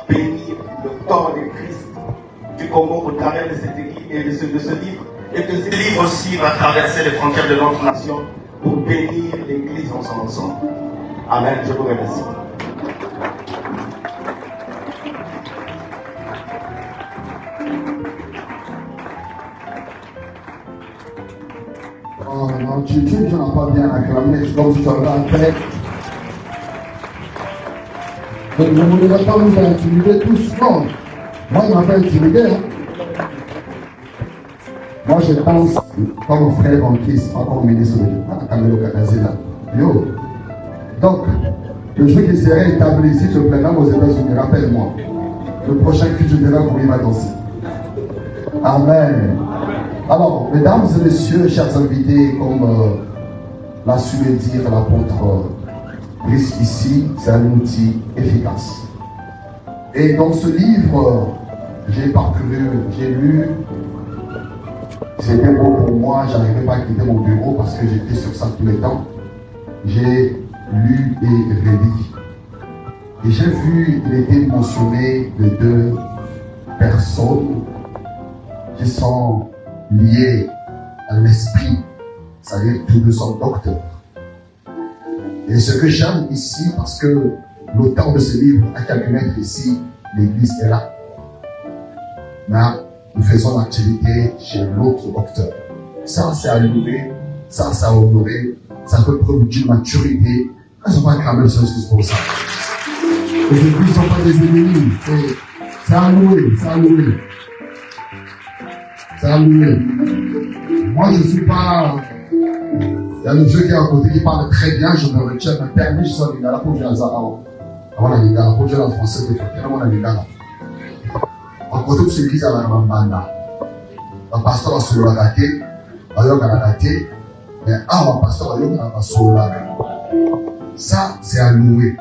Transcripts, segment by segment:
bénir le corps de Christ du Congo au travers de cette équipe et de ce livre. Et que ce livre aussi va traverser les frontières de notre nation pour bénir l'Église dans son ensemble. Amen. Je vous remercie. Oh non, tu n'as pas bien acclamé, donc tu auras fait. Donc je ne voudrais pas vous intimider tous. Non, moi il m'a pas intimidé. Hein. Moi je pense comme frère en Christ, pas comme ministre de Dieu. Yo. Donc, le jour qui sera établi ici, je plaindrai aux États-Unis, rappelle-moi. Le prochain culte, je verrai comment il va danser. Amen. Alors, mesdames et messieurs, chers invités, comme l'a su le dire l'apôtre Christ ici, c'est un outil efficace. Et dans ce livre, j'ai parcouru, j'ai lu, c'était beau pour moi, je n'arrivais pas à quitter mon bureau parce que j'étais sur ça tous les temps. J'ai lu et relis. Et j'ai vu, il était mentionné les deux personnes qui sont liées à l'esprit, c'est-à-dire tous deux sont docteurs. Et ce que j'aime ici, parce que l'auteur de ce livre a quelques mètres ici, l'église est là. Mais nous faisons l'activité chez l'autre docteur. Ça, c'est à louer, ça, c'est à honorer, ça peut produire une maturité. Elles ne sont pas acclamées le Saint-Esprit pour ça. Les églises ne sont pas des ennemis. C'est à louer, c'est à louer. C'est à louer. Moi, je ne suis pas. Il y a le vieux qui est à côté qui parle très bien, je me retiens, mais permis, je suis en Lingala pour jouer à Zahao. Avant la Lingala, pour jouer en français, je fais tellement la Lingala. En côté de l'église à la Mambanda, le pasteur a sur la gâté, ailleurs à la gâté, mais un pasteur ailleurs à sur la gâté. Ça, c'est à louer.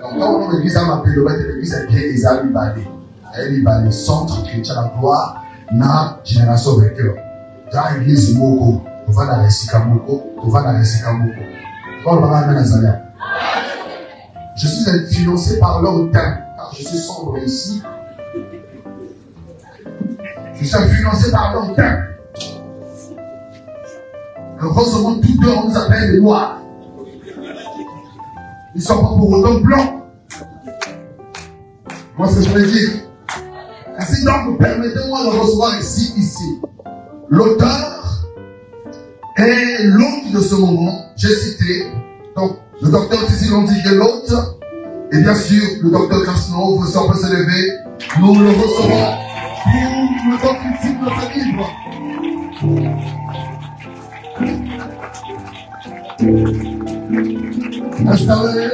Donc, quand on a l'église à ma l'église est bien les amis balés. Elle est centre chrétien à gloire, na génération vainqueur. Dans l'église Moko, tu vas dans les Sikamoko, tu vas dans les Sikamoko. Quand on va à Nazaria. Je suis influencé par leur teint, car je suis sombre ici. Je suis influencé par leur teint. Heureusement, tous deux, on nous appelle les noirs. Ils ne sont pas pour autant blancs. Moi, ce que je veux dire. Ainsi donc, permettez-moi de recevoir ici, l'auteur et l'hôte de ce moment. J'ai cité, donc, le docteur Tizi Londi est l'hôte, et bien sûr, le docteur Krasnov, si on peut se lever, nous le recevons pour le temps critique de ce livre. Installez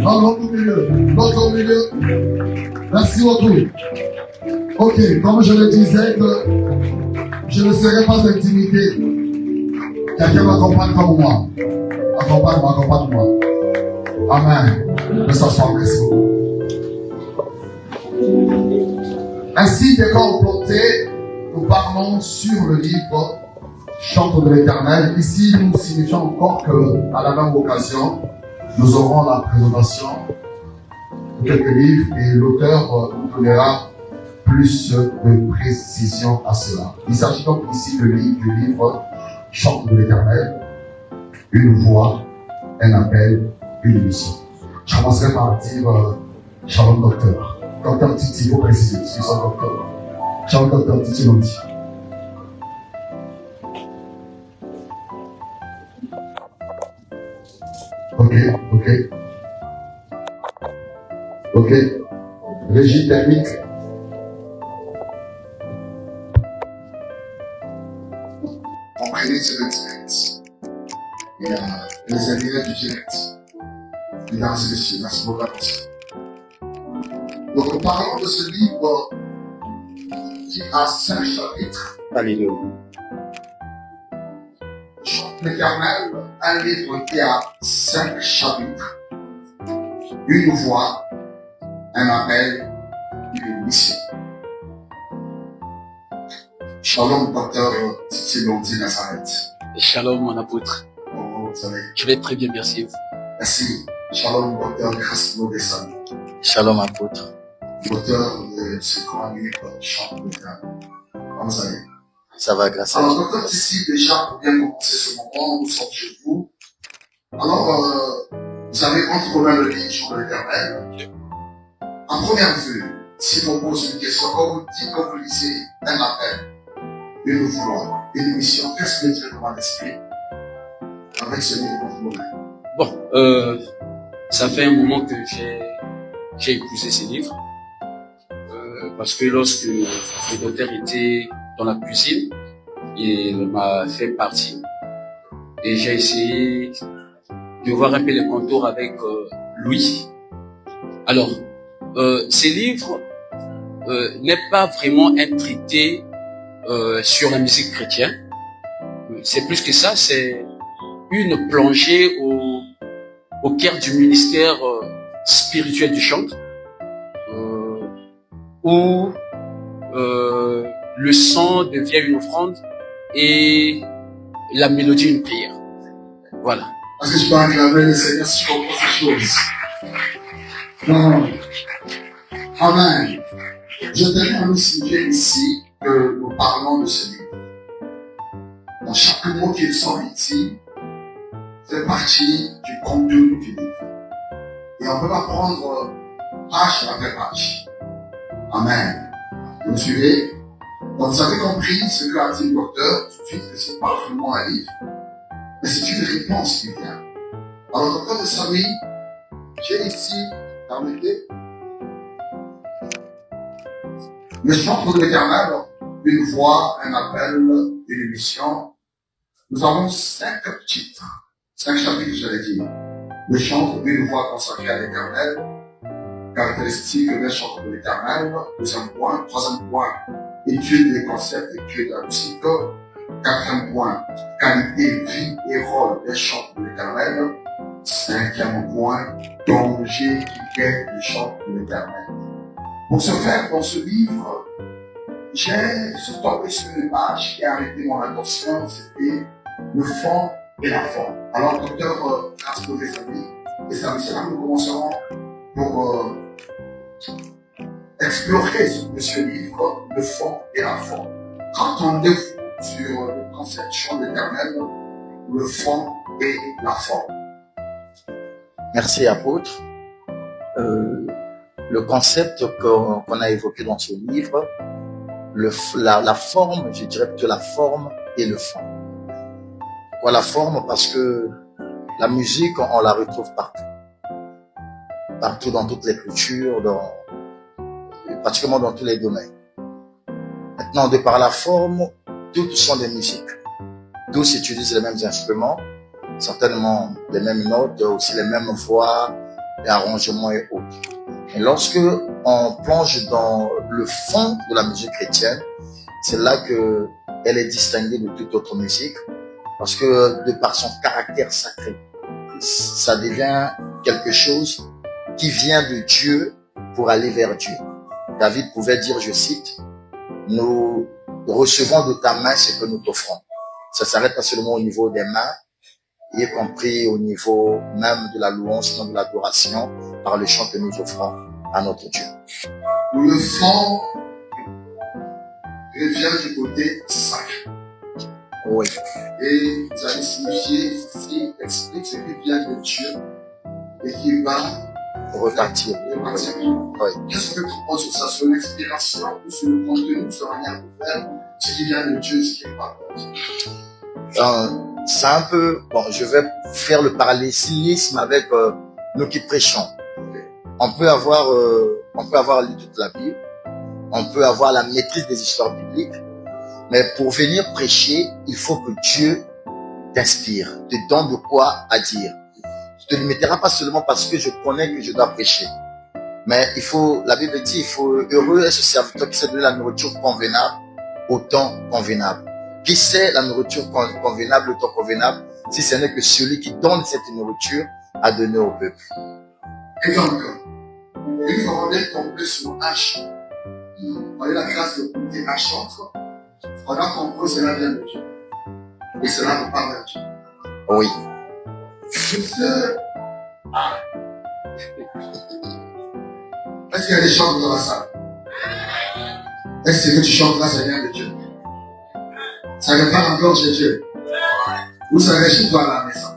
dans l'autre milieu. Merci beaucoup. Ok, comme je le disais, que je ne serai pas intimidé. Quelqu'un m'accompagne comme moi. Accompagne-moi. Amen. Que ça soit merci beaucoup. Ainsi, des corps plantés, nous parlons sur le livre Chante de l'Éternel. Ici, nous signifions encore qu'à la même occasion, nous aurons la présentation de quelques livres et l'auteur nous donnera plus de précision à cela. Il s'agit donc ici du livre Chante de l'Éternel, une voix, un appel, une mission. Je commencerai par dire Shalom docteur. Docteur Titi, il faut préciser, je suis son docteur. Shalom docteur Titi Londi. Ok. Régie thermique. On va aller sur le direct. Il y a les amis du direct. Mesdames et messieurs, merci beaucoup. Donc, nous parlons de ce livre qui a 5 chapitres. Alléluia. Chante l'Éternel, un livre qui a 5 chapitres. Une voix, un appel, une mission. Shalom, docteur Titi Londi Nazareth. Shalom, mon apôtre. Oh, vous savez. Je vais très bien, merci. Merci. Shalom, docteur Krasno Desami. Shalom apôtre. L'auteur de ce grand livre Chant de l'Éternel. Comment vous allez? Ça va, grâce à Alors, Dieu. docteur, ici, déjà, pour bien commencer ce moment, nous sommes chez vous. Alors, vous avez entre mains le livre Chant de l'Éternel. En première vue, si on pose une question, quand vous dites, quand vous lisez un appel, une voix, une mission, qu'est-ce que vous êtes dans l'esprit avec ce livre entre vos mains? Bon, ça fait un moment que j'ai épousé ces livres. Parce que lorsque le docteur était dans la cuisine, il m'a fait partie. Et j'ai essayé de voir un peu les contours avec Louis. Alors, ces livres n'est pas vraiment un traité sur la musique chrétienne. C'est plus que ça, c'est une plongée au cœur du ministère spirituel du chant, où le son devient une offrande et la mélodie une prière. Voilà. Parce que je peux acclamer le Seigneur si je comprends ces choses. Non. Amen. Je tenais à nous signifier ici que nous parlons de ce livre. Dans chaque mot qui sort ici, fait partie du contenu du livre. Et on ne peut pas prendre page après page. Amen. Vous me suivez? Donc vous avez compris ce que a dit le docteur tout de suite, que c'est pas vraiment un livre, mais c'est une réponse qui vient. Alors, docteur de Samy, j'ai ici, permettez, le chantre de l'Éternel, une voix, un appel, une émission. Nous avons 5 titres, 5 chapitres, j'allais dire. Le chantre, une voix consacrée à l'Éternel, caractéristiques d'un chantre de l'Éternel, deuxième point, troisième point, étude des concepts, étude de la musique, quatrième point, qualité, vie et rôle des chantres de l'Éternel, cinquième point, danger qui guette les chantres de l'Éternel. Pour ce faire, dans ce livre, j'ai tombé sur une page qui a arrêté mon attention, c'était le fond et la forme. Alors, docteur, grâce pour les amis, et c'est là que nous commencerons pour explorer ce livre, le fond et la forme. Quand on dévoue sur le concept chant d'éternel, le fond et la forme. Merci apôtre. Le concept qu'on a évoqué dans ce livre, la forme, je dirais plutôt la forme et le fond. Pourquoi la forme? Parce que la musique, on la retrouve partout. Partout dans toutes les cultures, pratiquement dans tous les domaines. Maintenant, de par la forme, toutes sont des musiques. Tous utilisent les mêmes instruments, certainement les mêmes notes, aussi les mêmes voix, les arrangements et autres. Et lorsque on plonge dans le fond de la musique chrétienne, c'est là que elle est distinguée de toute autre musique, parce que de par son caractère sacré, ça devient quelque chose qui vient de Dieu pour aller vers Dieu. David pouvait dire, je cite, « Nous recevons de ta main ce que nous t'offrons ». Ça s'arrête pas seulement au niveau des mains, y compris au niveau même de la louange, de l'adoration, par le chant que nous offrons à notre Dieu. Le fond revient du côté sacré. Oui. Et vous allez signifier ici, explique ce qui vient de Dieu et qui va repartir. Oui. Qu'est-ce que tu penses sur ça? Sur l'inspiration ou sur le contenu, sur la manière de faire, ce qui vient de Dieu, ce qui n'est pas de Dieu? C'est un peu, bon, je vais faire le parallélisme avec nous qui prêchons. On peut avoir lu toute la Bible, on peut avoir la maîtrise des histoires bibliques, mais pour venir prêcher, il faut que Dieu t'inspire, te donne de quoi à dire. Tu te limiteras pas seulement parce que je connais que je dois prêcher. Mais la Bible dit, heureux est ce serviteur qui s'est donné la nourriture convenable au temps convenable. Qui sait la nourriture convenable, le temps convenable, si ce n'est que celui qui donne cette nourriture à donner au peuple. Et donc, une fois qu'on est tombé sur un chant, on a eu la grâce de goûter un chantre, on a compris que cela vient de Dieu. Et cela nous parle de Dieu. Oui. Est-ce qu'il y a des chants dans la salle? Est-ce que tu chantes là, ça vient de Dieu? Ça ne vient pas encore de Dieu. Vous savez, chez toi à la maison.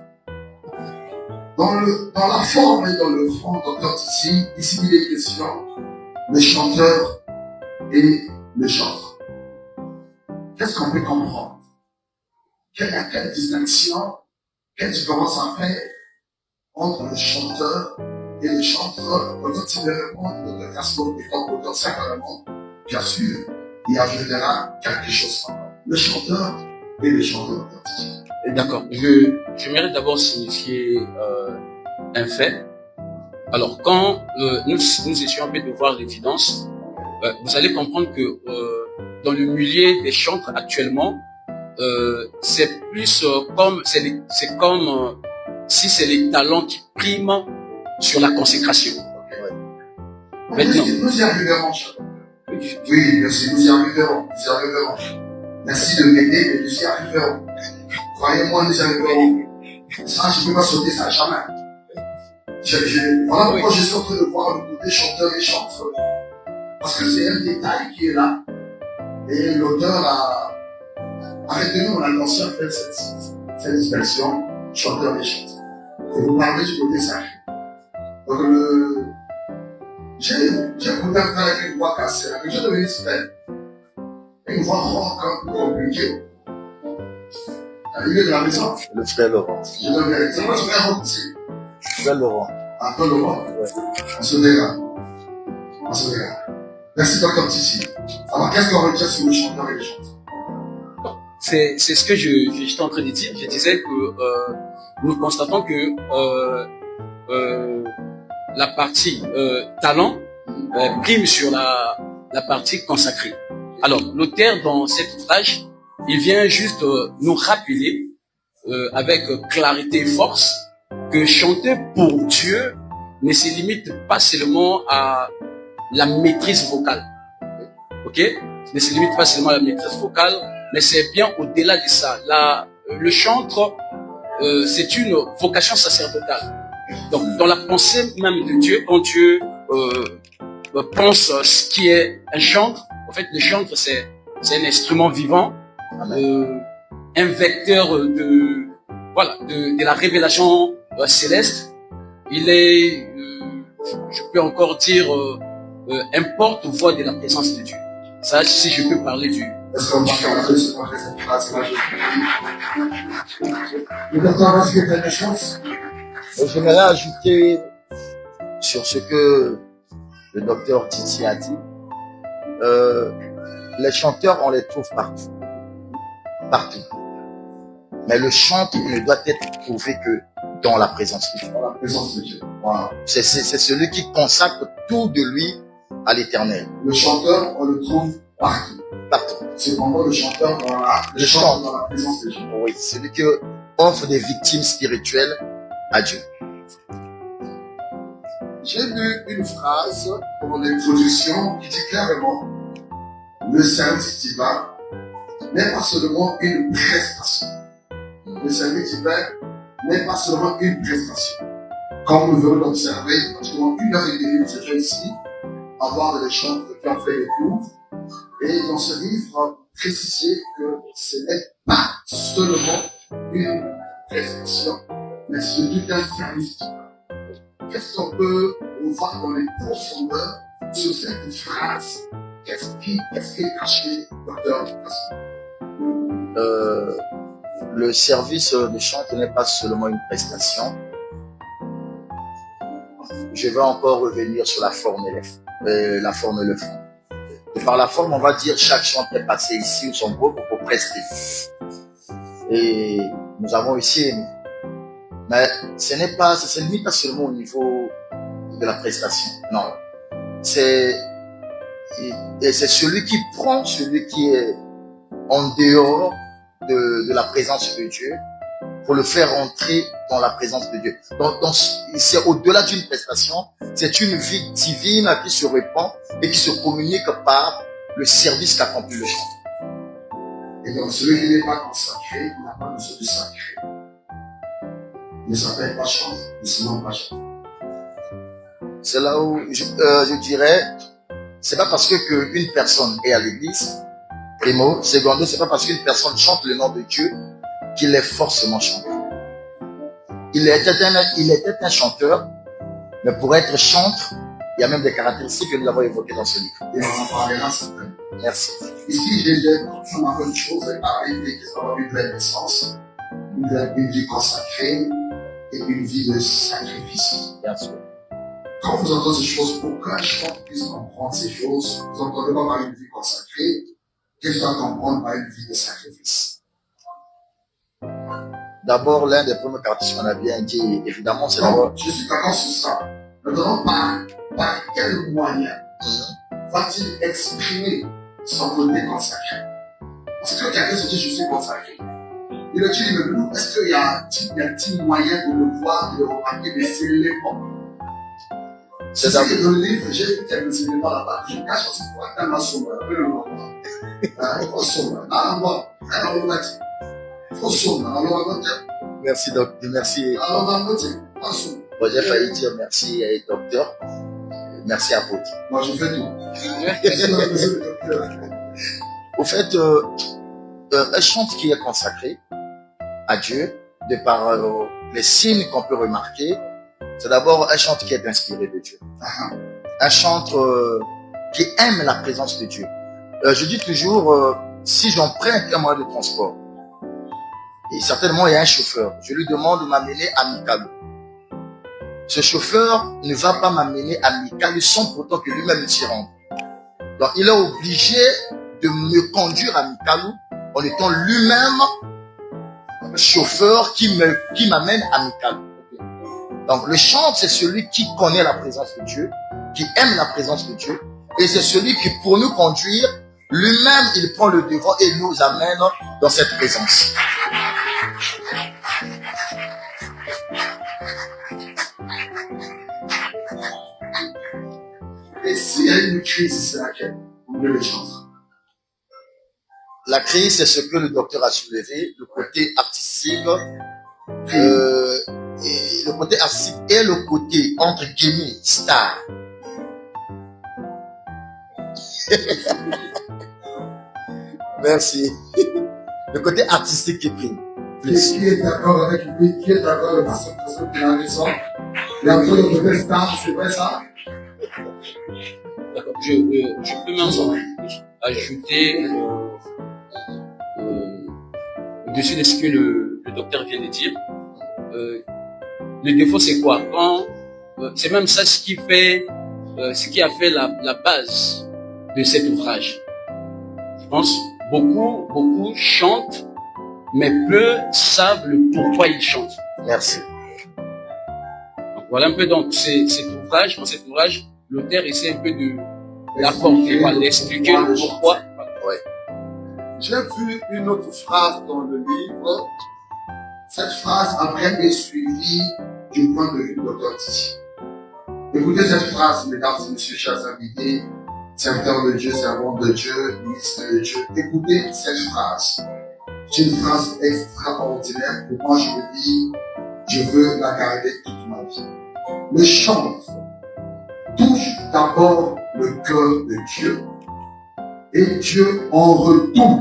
Dans la forme et dans le fond, docteur ici il est question le chanteur et le chanteur. Qu'est-ce qu'on peut comprendre? Quelle distinction, quelle différence à faire entre le chanteur et le chanteur? Quand il répond, le Casmo et comme auteur sacrément, bien sûr, il ajoutera quelque chose. Le chanteur et le chanteur. D'accord. J'aimerais d'abord signifier un fait. Alors, quand nous essayons un peu de voir l'évidence, vous allez comprendre que dans le milieu des chantres actuellement, c'est plus comme si c'est les talents qui priment sur la consécration. Maintenant, nous y arriverons. Oui, merci, nous y arriverons. Merci de m'aider, mais nous y arriverons. Croyez-moi, nous y arriverons. Ça, je ne peux pas sauter ça jamais. Voilà pourquoi je suis en train de voir le côté chanteur et chanteur. Parce que c'est un détail qui est là. Et l'auteur a retenu mon attention à faire cette expression chanteur et chanteur. Et vous parlez du côté sacré. Donc j'ai écouté un frère avec une voix cassée, avec une devenu style. Une voix rock un peu compliquée. Il est de la maison. Le frère Laurent. Je devais être. C'est moi, frère rock aussi. Frère Laurent. Ah, toi, Laurent. Ouais. On se verra. Merci, docteur Titi. Alors, qu'est-ce qu'on retient sur le chanteur et les chanteurs? C'est ce que j'étais en train de dire. Je disais que nous constatons que la partie talent prime sur la partie consacrée. Alors, l'auteur dans cet ouvrage, il vient juste nous rappeler avec clarté et force que chanter pour Dieu ne se limite pas seulement à la maîtrise vocale. Ok? Ne se limite pas seulement à la maîtrise vocale, mais c'est bien au-delà de ça. Le chantre, c'est une vocation sacerdotale. Donc, dans la pensée même de Dieu, quand Dieu pense ce qui est un chantre, en fait, le chantre, c'est un instrument vivant, un vecteur de la révélation céleste. Il est, je peux encore dire, un porte-voix de la présence de Dieu. Ça, si je peux parler du... Est-ce qu'on va faire cette phrase-là? Le docteur, est-ce que tu as des chances? J'aimerais ajouter sur ce que le docteur Titi a dit. Les chanteurs, on les trouve partout. Partout. Mais le chanteur ne doit être trouvé que dans la présence de Dieu. Dans la présence de Dieu. Voilà. C'est celui qui consacre tout de lui à l'éternel. Le chanteur, on le trouve partout. Partout. Cependant, le chanteur dans la présence de Dieu. Oui, celui qui offre des victimes spirituelles à Dieu. J'ai lu une phrase pour l'introduction qui dit clairement: le service divin n'est pas seulement une prestation. Le service divin n'est pas seulement une prestation. Comme nous venons d'observer, pratiquement 1h30, c'était ici, avoir des chantres qui ont fait les cours. Et dans ce livre, préciser que ce n'est pas seulement une prestation, mais celui d'un service divin. Qu'est-ce qu'on peut voir dans les profondeurs sur cette phrase? Qu'est-ce qui est caché, docteur? Le service de chant n'est pas seulement une prestation. Je vais encore revenir sur la forme et le fond. Et par la forme, on va dire chaque chant est passé ici où son groupe pour prester. Et nous avons ici, mais ce n'est pas, ça se limite pas seulement au niveau de la prestation. Non. C'est celui qui prend celui qui est en dehors de la présence de Dieu pour le faire entrer dans la présence de Dieu. Donc c'est au-delà d'une prestation, c'est une vie divine qui se répand et qui se communique par le service qu'accomplit le chant. Et donc celui qui n'est pas consacré, il n'a pas besoin de sacré. Il ne s'appelle pas chant, il ne se nomme pas chant. C'est là où je dirais, c'est pas parce que une personne est à l'église, primo, secondo, c'est pas parce qu'une personne chante le nom de Dieu qu'il est forcément chanteur. Il était un chanteur, mais pour être chanteur, il y a même des caractéristiques que nous avons évoquées dans ce livre. Et on en parlera certainement. Merci. Ici, j'ai encore une chose à arriver, qui sera une vraie naissance, une vie consacrée et une vie de sacrifice. Bien sûr. Quand vous entendez ces choses, pour qu'un chant puisse comprendre ces choses, vous entendez pas par une vie consacrée, qu'il doit comprendre par une vie de sacrifice. D'abord, l'un des premiers caractéristiques qu'on a bien dit, évidemment, c'est d'abord. Je suis d'accord sur ça. Maintenant, par quel moyen va-t-il exprimer son côté consacré? Parce que quelqu'un se dit, je suis consacré. Il a dit, mais nous, est-ce qu'il y a un petit moyen de le voir, de le remarquer, de s'élément? C'est ça que dans le livre, j'ai vu quelques éléments là-bas. Je cache parce qu'il faut attendre ma somme. Merci, docteur. Merci. Bon, j'ai failli dire merci, docteur. Merci, apôtre. Moi, je fais tout. Au fait, un chant qui est consacré à Dieu, de par les signes qu'on peut remarquer, c'est d'abord un chant qui est inspiré de Dieu. Un chant qui aime la présence de Dieu. Je dis toujours, si j'emprunte un moyen de transport, et certainement il y a un chauffeur, je lui demande de m'amener à Mikalu. Ce chauffeur ne va pas m'amener à Mikalu sans pourtant que lui-même s'y rende. Donc il est obligé de me conduire à Mikalu en étant lui-même chauffeur qui m'amène à Mikalu. Donc le chant, c'est celui qui connaît la présence de Dieu, qui aime la présence de Dieu, et c'est celui qui, pour nous conduire, lui-même, il prend le devant et nous amène dans cette présence. Et s'il y a une crise, c'est laquelle? Vous voulez le chanter? La crise, c'est ce que le docteur a soulevé, le côté artistique, et le côté artistique et le côté, entre guillemets, star. Merci. Le côté artistique qui prime. Qui est d'accord avec lui? Qui est d'accord avec cette personne qui a raison? Il y a un peu de côté star, c'est vrai ça? D'accord. Je peux même ajouter au-dessus de ce que le docteur vient de dire. Le défaut, c'est quoi? C'est même ça ce qui a fait la base de cet ouvrage. Je pense beaucoup chantent, mais peu savent le pourquoi ils chantent. Merci. Donc voilà un peu donc cet ouvrage. Dans cet ouvrage, l'auteur essaie un peu de l'apporter, d'expliquer le pourquoi. Ouais. J'ai vu une autre phrase dans le livre. Cette phrase après est suivie du point de vue de Dr. Titi. Écoutez cette phrase, mesdames et messieurs, chers invités, serviteurs de Dieu, servants de Dieu, ministres de Dieu. Écoutez cette phrase. C'est une phrase extraordinaire que moi je me dis, je veux la garder toute ma vie. Le chant touche d'abord le cœur de Dieu et Dieu en retour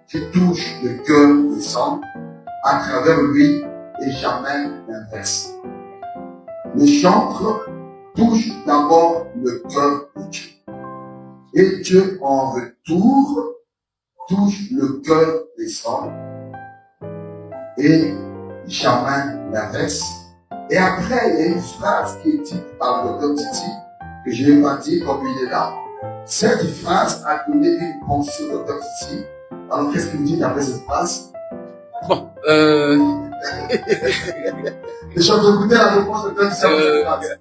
qui touche le cœur des hommes à travers lui et jamais l'inverse. Le chantre touche d'abord le cœur de Dieu et Dieu en retour touche le cœur des hommes et jamais l'inverse. Et après, il y a une phrase qui est dite par le docteur Titi, que je n'ai pas dit comme il est là. Cette phrase a donné une pensée au docteur Titi. Alors, qu'est-ce que vous dites après cette phrase? Bon, Les gens de écouter la réponse de docteur Titi.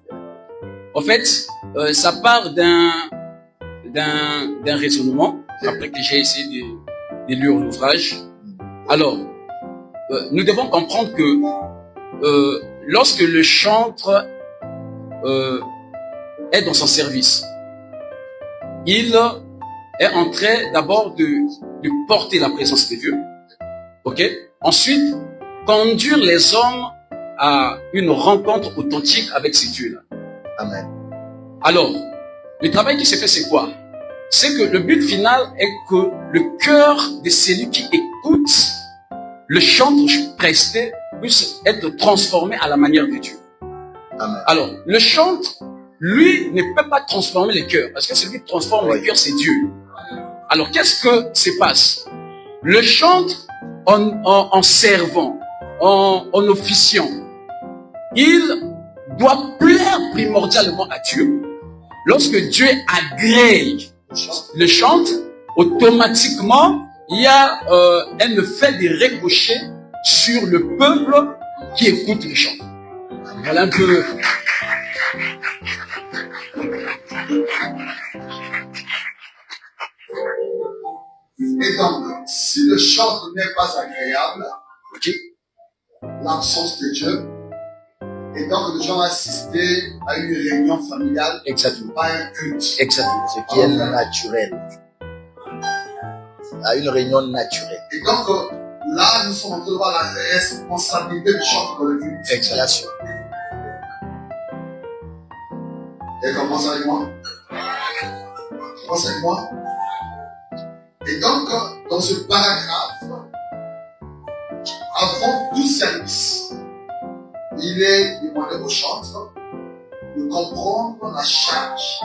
En fait, ça part d'un raisonnement, après que j'ai essayé de lire l'ouvrage. Alors, nous devons comprendre que lorsque le chantre est dans son service, il est en train d'abord de porter la présence de Dieu. Ok? Ensuite, conduire les hommes à une rencontre authentique avec ces dieux-là. Amen. Alors, le travail qui s'est fait, c'est quoi? C'est que le but final est que le cœur de celui qui écoute le chant presté puisse être transformé à la manière de Dieu. Amen. Alors, le chant, lui, ne peut pas transformer les cœurs, parce que celui qui transforme les cœurs, c'est Dieu. Alors, qu'est-ce que se passe? Le chant, en servant, en officiant, il doit plaire primordialement à Dieu. Lorsque Dieu agrée le chant, automatiquement, il y a un effet de ricochet sur le peuple qui écoute le chant. Voilà un peu. Et donc, si le chant n'est pas agréable, l'absence de Dieu, et donc les gens assister à une réunion familiale, Exactement. pas un culte. Exactement. Ce qui est naturel. À une réunion naturelle. Et donc, là, nous sommes en train de voir la responsabilité du chant dans le culte. Exactement. Et commence avec moi. Commence avec moi. Et donc, dans ce paragraphe, avant tout service, il est demandé au chanteur de comprendre la charge,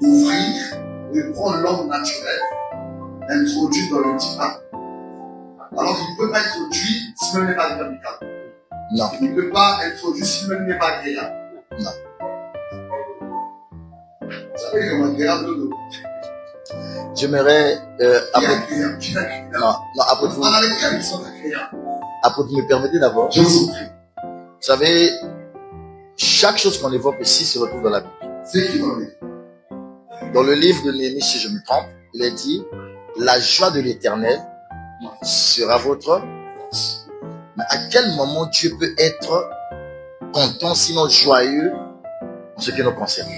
d'ouvrir, de prendre l'homme naturel, introduit dans le divin. Alors qu'il ne peut pas introduire si même n'est pas agréable. Non. Il ne peut pas introduire si même n'est pas agréable. Non. Vous savez comment agréable le J'aimerais, apôtre, On a lesquels ils sont agréables. apôtre, me permettez d'abord. Je vous en prie. Vous savez, chaque chose qu'on évoque ici se retrouve dans la Bible. C'est qui dans les Dans le livre de Néhémie, si je me trompe, il est dit, la joie de l'éternel sera votre force. Mais à quel moment Dieu peut être content, sinon joyeux, en ce qui nous concerne?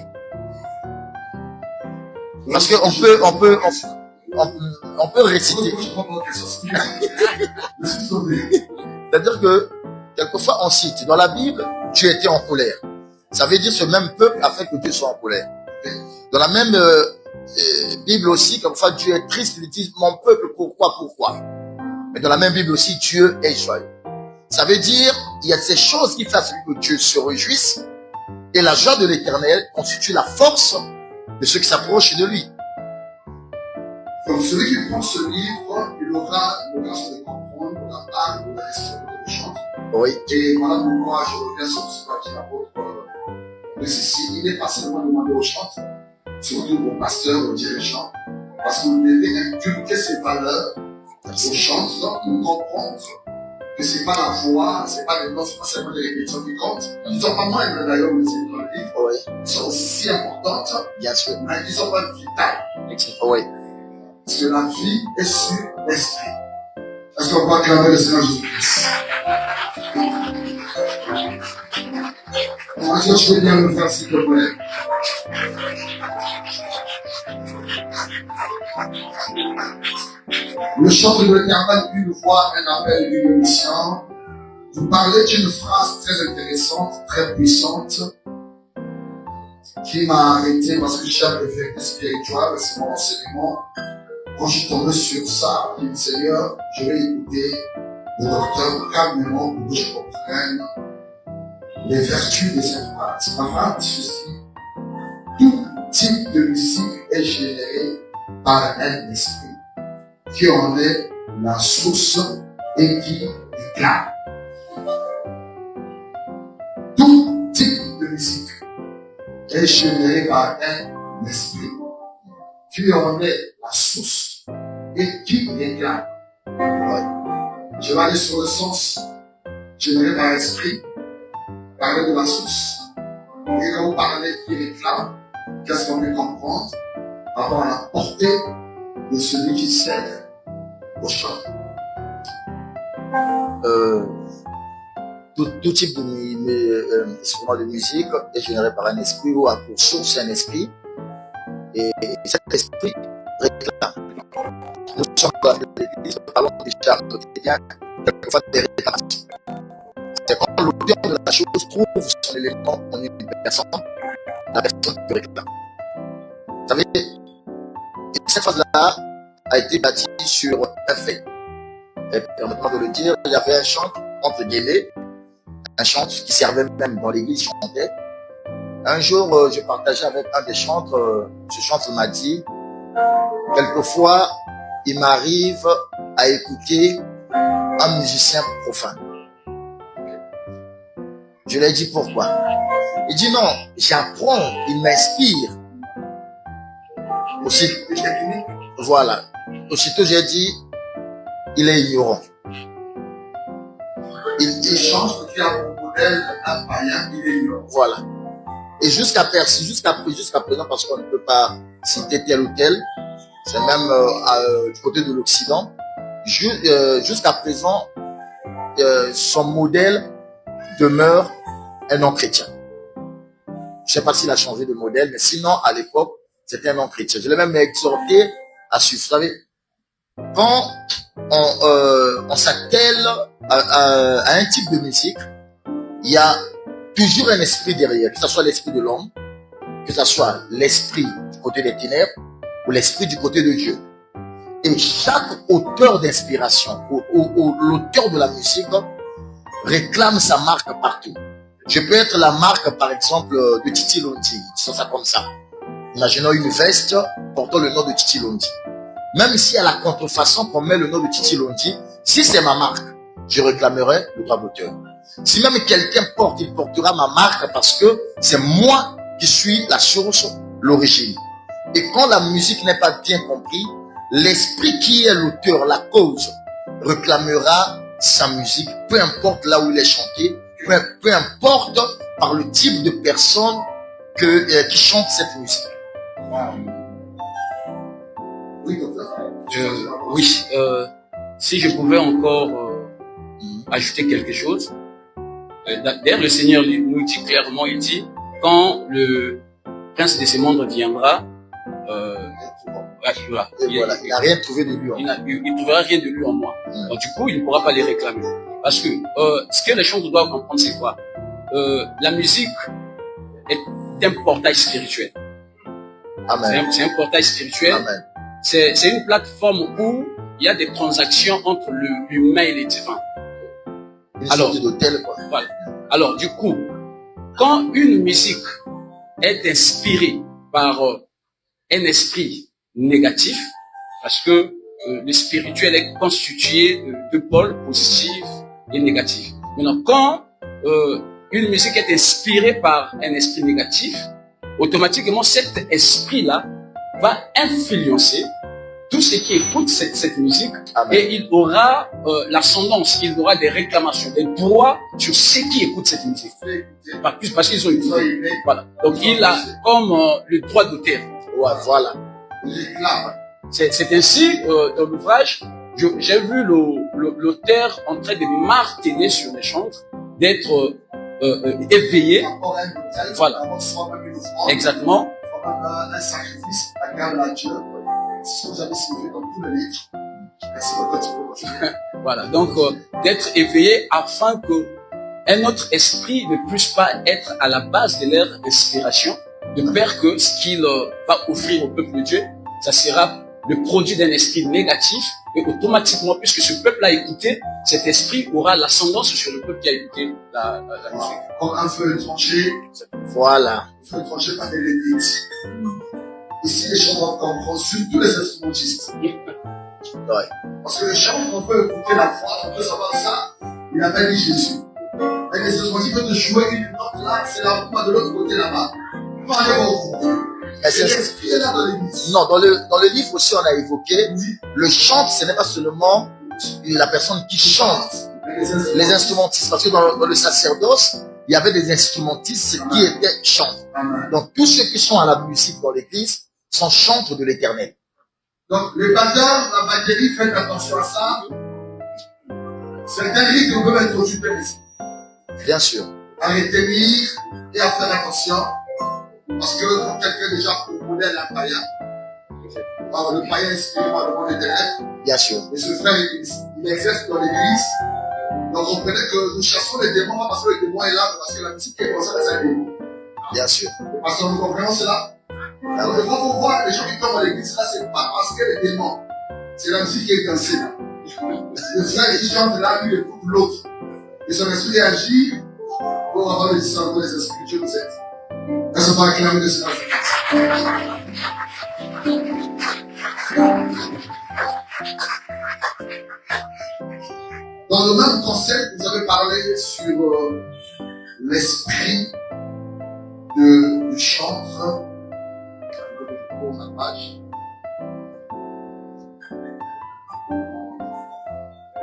Parce qu'on peut réciter. C'est-à-dire que, quelquefois, on cite, dans la Bible, Dieu était en colère. Ça veut dire ce même peuple a fait que Dieu soit en colère. Dans la même Bible aussi, quelquefois, Dieu est triste, il dit, mon peuple, pourquoi? Mais dans la même Bible aussi, Dieu est joyeux. Ça veut dire, il y a ces choses qui font à celui que Dieu se réjouisse, et la joie de l'éternel constitue la force de ceux qui s'approchent de lui. Donc celui qui prend ce livre, il aura l'occasion de comprendre la part de la responsabilité du chant. Oui. Et voilà pourquoi je reviens sur ce qu'a dit l'apôtre de ceci. Il n'est pas seulement demandé au chant, surtout aux pasteurs, aux dirigeants, parce que vous devez inculquer ces valeurs aux chants pour comprendre que c'est pas la voix, c'est pas les notes, c'est pas seulement les répétitions qui comptent. Ils sont pas moins d'ailleurs, mais c'est dans le livre. Oui. Ils sont aussi importantes, Bien sûr. mais ils sont pas vitales. Oui. Parce que la vie est sur l'esprit. Est-ce qu'on peut acclamer le Seigneur Jésus-Christ? Est-ce que tu veux bien le faire, s'il te plaît? Le chant de l'éternel, une voix, un appel, une mission. Vous parlez d'une phrase très intéressante, très puissante, qui m'a arrêté parce que j'ai un effet spirituel, c'est mon enseignement. Quand je suis tombé sur ça, j'ai dit, Seigneur, je vais écouter le docteur calmement pour que je comprenne les vertus de cette phrase. La phrase dit ceci: tout type de musique est généré par un esprit qui en est la source et qui déclare. Tout type de musique est généré par un esprit qui en est la source et qui déclare. Ouais. Je vais aller sur le sens généré par l'esprit, parler de la source. Et quand vous parlez qui déclare, qu'est-ce qu'on peut comprendre par rapport à la portée de celui qui sert au chant? Tout type de musique est généré par un esprit ou a pour source un esprit. Et cet esprit réclame. Nous sommes dans l'église, nous parlons déjà quotidien, quelquefois des réparations. C'est quand l'auteur de la chose trouve son élément en une personne, la personne peut réclamer. Vous savez, cette phase-là a été bâtie sur un fait. Permettez-moi de le dire, il y avait un chantre, entre guillemets, un chantre qui servait même dans l'église, chantait. Un jour, je partageais avec un des chantres, ce chantre m'a dit, quelquefois, il m'arrive à écouter un musicien profane. Je lui ai dit pourquoi. Il dit non, j'apprends, il m'inspire. Aussi, voilà. Aussitôt j'ai dit, il est ignorant. Il change parce qu'il y a un modèle, un païen, il est ignorant. Voilà. Et jusqu'à présent, parce qu'on ne peut pas citer tel ou tel, c'est même du côté de l'Occident, jusqu'à présent, son modèle demeure un non-chrétien. Je ne sais pas s'il a changé de modèle, mais sinon, à l'époque, c'était un non-chrétien. Je l'ai même exhorté à suivre. Vous savez, quand on s'attelle à un type de musique, il y a toujours un esprit derrière, que ce soit l'esprit de l'homme, que ce soit l'esprit du côté des ténèbres ou l'esprit du côté de Dieu. Et chaque auteur d'inspiration, l'auteur de la musique, réclame sa marque partout. Je peux être la marque, par exemple, de Titi Londi, disons ça comme ça. Imaginons une veste portant le nom de Titi Londi. Même si à la contrefaçon qu'on met le nom de Titi Londi, si c'est ma marque, je réclamerai le droit d'auteur. Si même quelqu'un porte, il portera ma marque parce que c'est moi qui suis la source, l'origine. Et quand la musique n'est pas bien comprise, l'esprit qui est l'auteur, la cause, réclamera sa musique, peu importe là où il est chanté, peu importe par le type de personne qui chante cette musique. Oui, oui, si je pouvais encore ajouter quelque chose. D'ailleurs, le Seigneur nous dit clairement, il dit, quand le prince de ce monde viendra, il n'a rien trouvé de lui en moi. Il ne trouvera rien de lui en moi. Donc, du coup, il ne pourra pas les réclamer. Parce que ce que les gens doivent comprendre, c'est quoi? La musique est un portail spirituel. Amen. C'est un portail spirituel. Amen. C'est une plateforme où il y a des transactions entre l'humain et le divin. Alors, d'hôtel, quoi. Voilà. Alors, du coup, quand une musique est inspirée par un esprit négatif, parce que le spirituel est constitué de pôles positifs et négatifs. Maintenant, quand une musique est inspirée par un esprit négatif, automatiquement cet esprit-là va influencer tout ce qui écoute cette musique. Amen. Et il aura l'ascendance, il aura des réclamations, des droits sur ceux qui écoutent cette musique. Parce qu'ils ont écouté. Voilà. Donc il a comme le droit d'auteur. Ouais, voilà. C'est ainsi, dans l'ouvrage, j'ai vu l'auteur en train de marteler sur les chantres, d'être éveillé. Voilà. Exactement. Un sacrifice agréable à Dieu. C'est ce que vous avez signifié dans tout le livre. Merci beaucoup. Voilà, donc d'être éveillé afin que un autre esprit ne puisse pas être à la base de leur inspiration, de peur que ce qu'il va offrir au peuple de Dieu, ça sera le produit d'un esprit négatif, et automatiquement, puisque ce peuple a écouté, cet esprit aura l'ascendance sur le peuple qui a écouté la musique. Comme un feu tranché, voilà. Un feu tranché par les lévites. Ici, les chants doivent comprendre sur tous les instrumentistes. Ouais. Parce que les chants, on peut écouter la foi, on peut savoir ça. Il a pas dit Jésus. Et les instrumentistes peuvent jouer une note là, c'est la voix de l'autre côté là-bas. Pas aller au fond. C'est l'esprit est là dans l'église. Non, dans le livre aussi, on a évoqué, le chant, ce n'est pas seulement la personne qui chante. Les instrumentistes, parce que dans le sacerdoce, il y avait des instrumentistes qui étaient chantres. Donc, tous ceux qui sont à la musique dans l'église sont chantres de l'éternel. Donc, les batteurs, la batterie, faites attention à ça. Certains rythmes peuvent être occupés ici. Bien sûr. À retenir et à faire attention. Parce que quand quelqu'un déjà pour modèle un païen, le païen inspiré par le monde des ténèbres, bien sûr. et ce frère, il exerce dans l'église, Donc comprenez que nous chassons les démons, pas parce que le démon est là, mais parce que la musique est comme ça, c'est un démon. Bien sûr. Parce que nous comprenons cela. Alors quand vous voyez les gens qui tombent à l'église, là, c'est pas parce que les démons. C'est la musique qui est dansée là. Le frère qui chante là, lui, il écoute l'autre. Et son esprit agit pour avoir le discernement des esprits. Dieu nous aide. Est-ce qu'on va acclamer de cela? Dans le même concept, vous avez parlé sur l'esprit du chantre. Je tourne la page.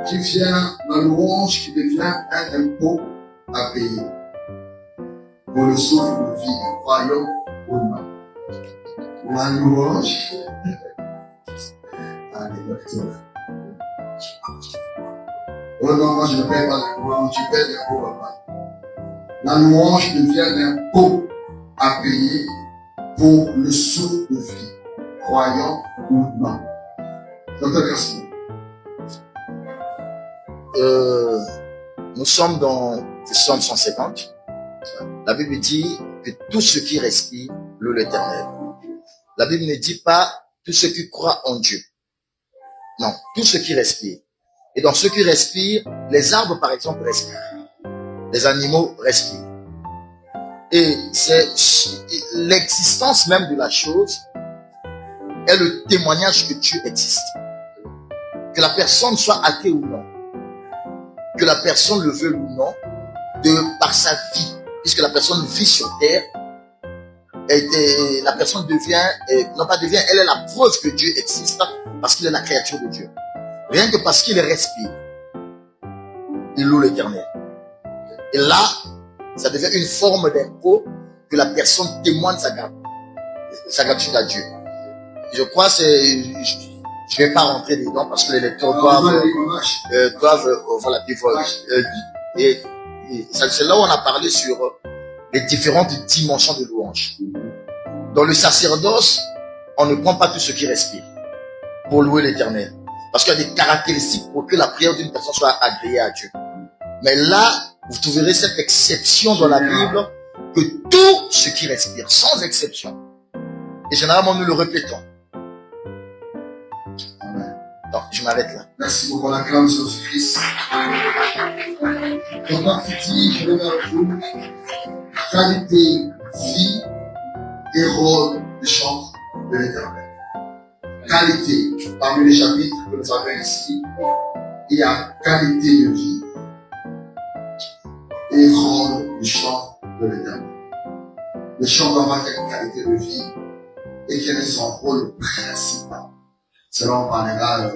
Qui vient, la louange qui devient un impôt à payer pour le souffle de vie, croyant ou non. La louange, allez, docteur. Oh non, moi je ne paye pas la louange, tu payes l'impôt, papa. La louange devient un impôt à payer pour le souffle de vie, croyant ou non. Docteur Gaston. Nous sommes dans Psaume 150. La Bible dit que tout ce qui respire loue l'Éternel. La Bible ne dit pas tout ce qui croit en Dieu. Non, tout ce qui respire. Et dans ce qui respire, les arbres par exemple respirent. Les animaux respirent. Et c'est l'existence même de la chose est le témoignage que Dieu existe. Que la personne soit athée ou non, que la personne le veuille ou non, par sa vie, puisque la personne vit sur terre, et la personne devient, non pas devient, elle est la preuve que Dieu existe, parce qu'il est la créature de Dieu. Rien que parce qu'il respire, il loue l'Éternel. Et là, ça devient une forme d'impôt que la personne témoigne sa gratitude à Dieu. Je crois que je ne vais pas rentrer dedans parce que les lecteurs doivent voilà, et c'est là où on a parlé sur les différentes dimensions de louange. Dans le sacerdoce, on ne prend pas tout ce qui respire pour louer l'Éternel. Parce qu'il y a des caractéristiques pour que la prière d'une personne soit agréée à Dieu. Mais là, vous trouverez cette exception dans la Bible que tout ce qui respire, sans exception. Et généralement, nous le répétons. Donc, je m'arrête là. Merci beaucoup, la acclame Jésus-Christ. Pendant qu'il dit, je vais vers vous, qualité, vie et rôle de chant de l'Éternel. Qualité, parmi les chapitres que nous avons ici, il y a qualité de vie et rôle de chant de l'Éternel. Le chant doit avoir une qualité de vie et quel est son rôle principal. Selon on parlera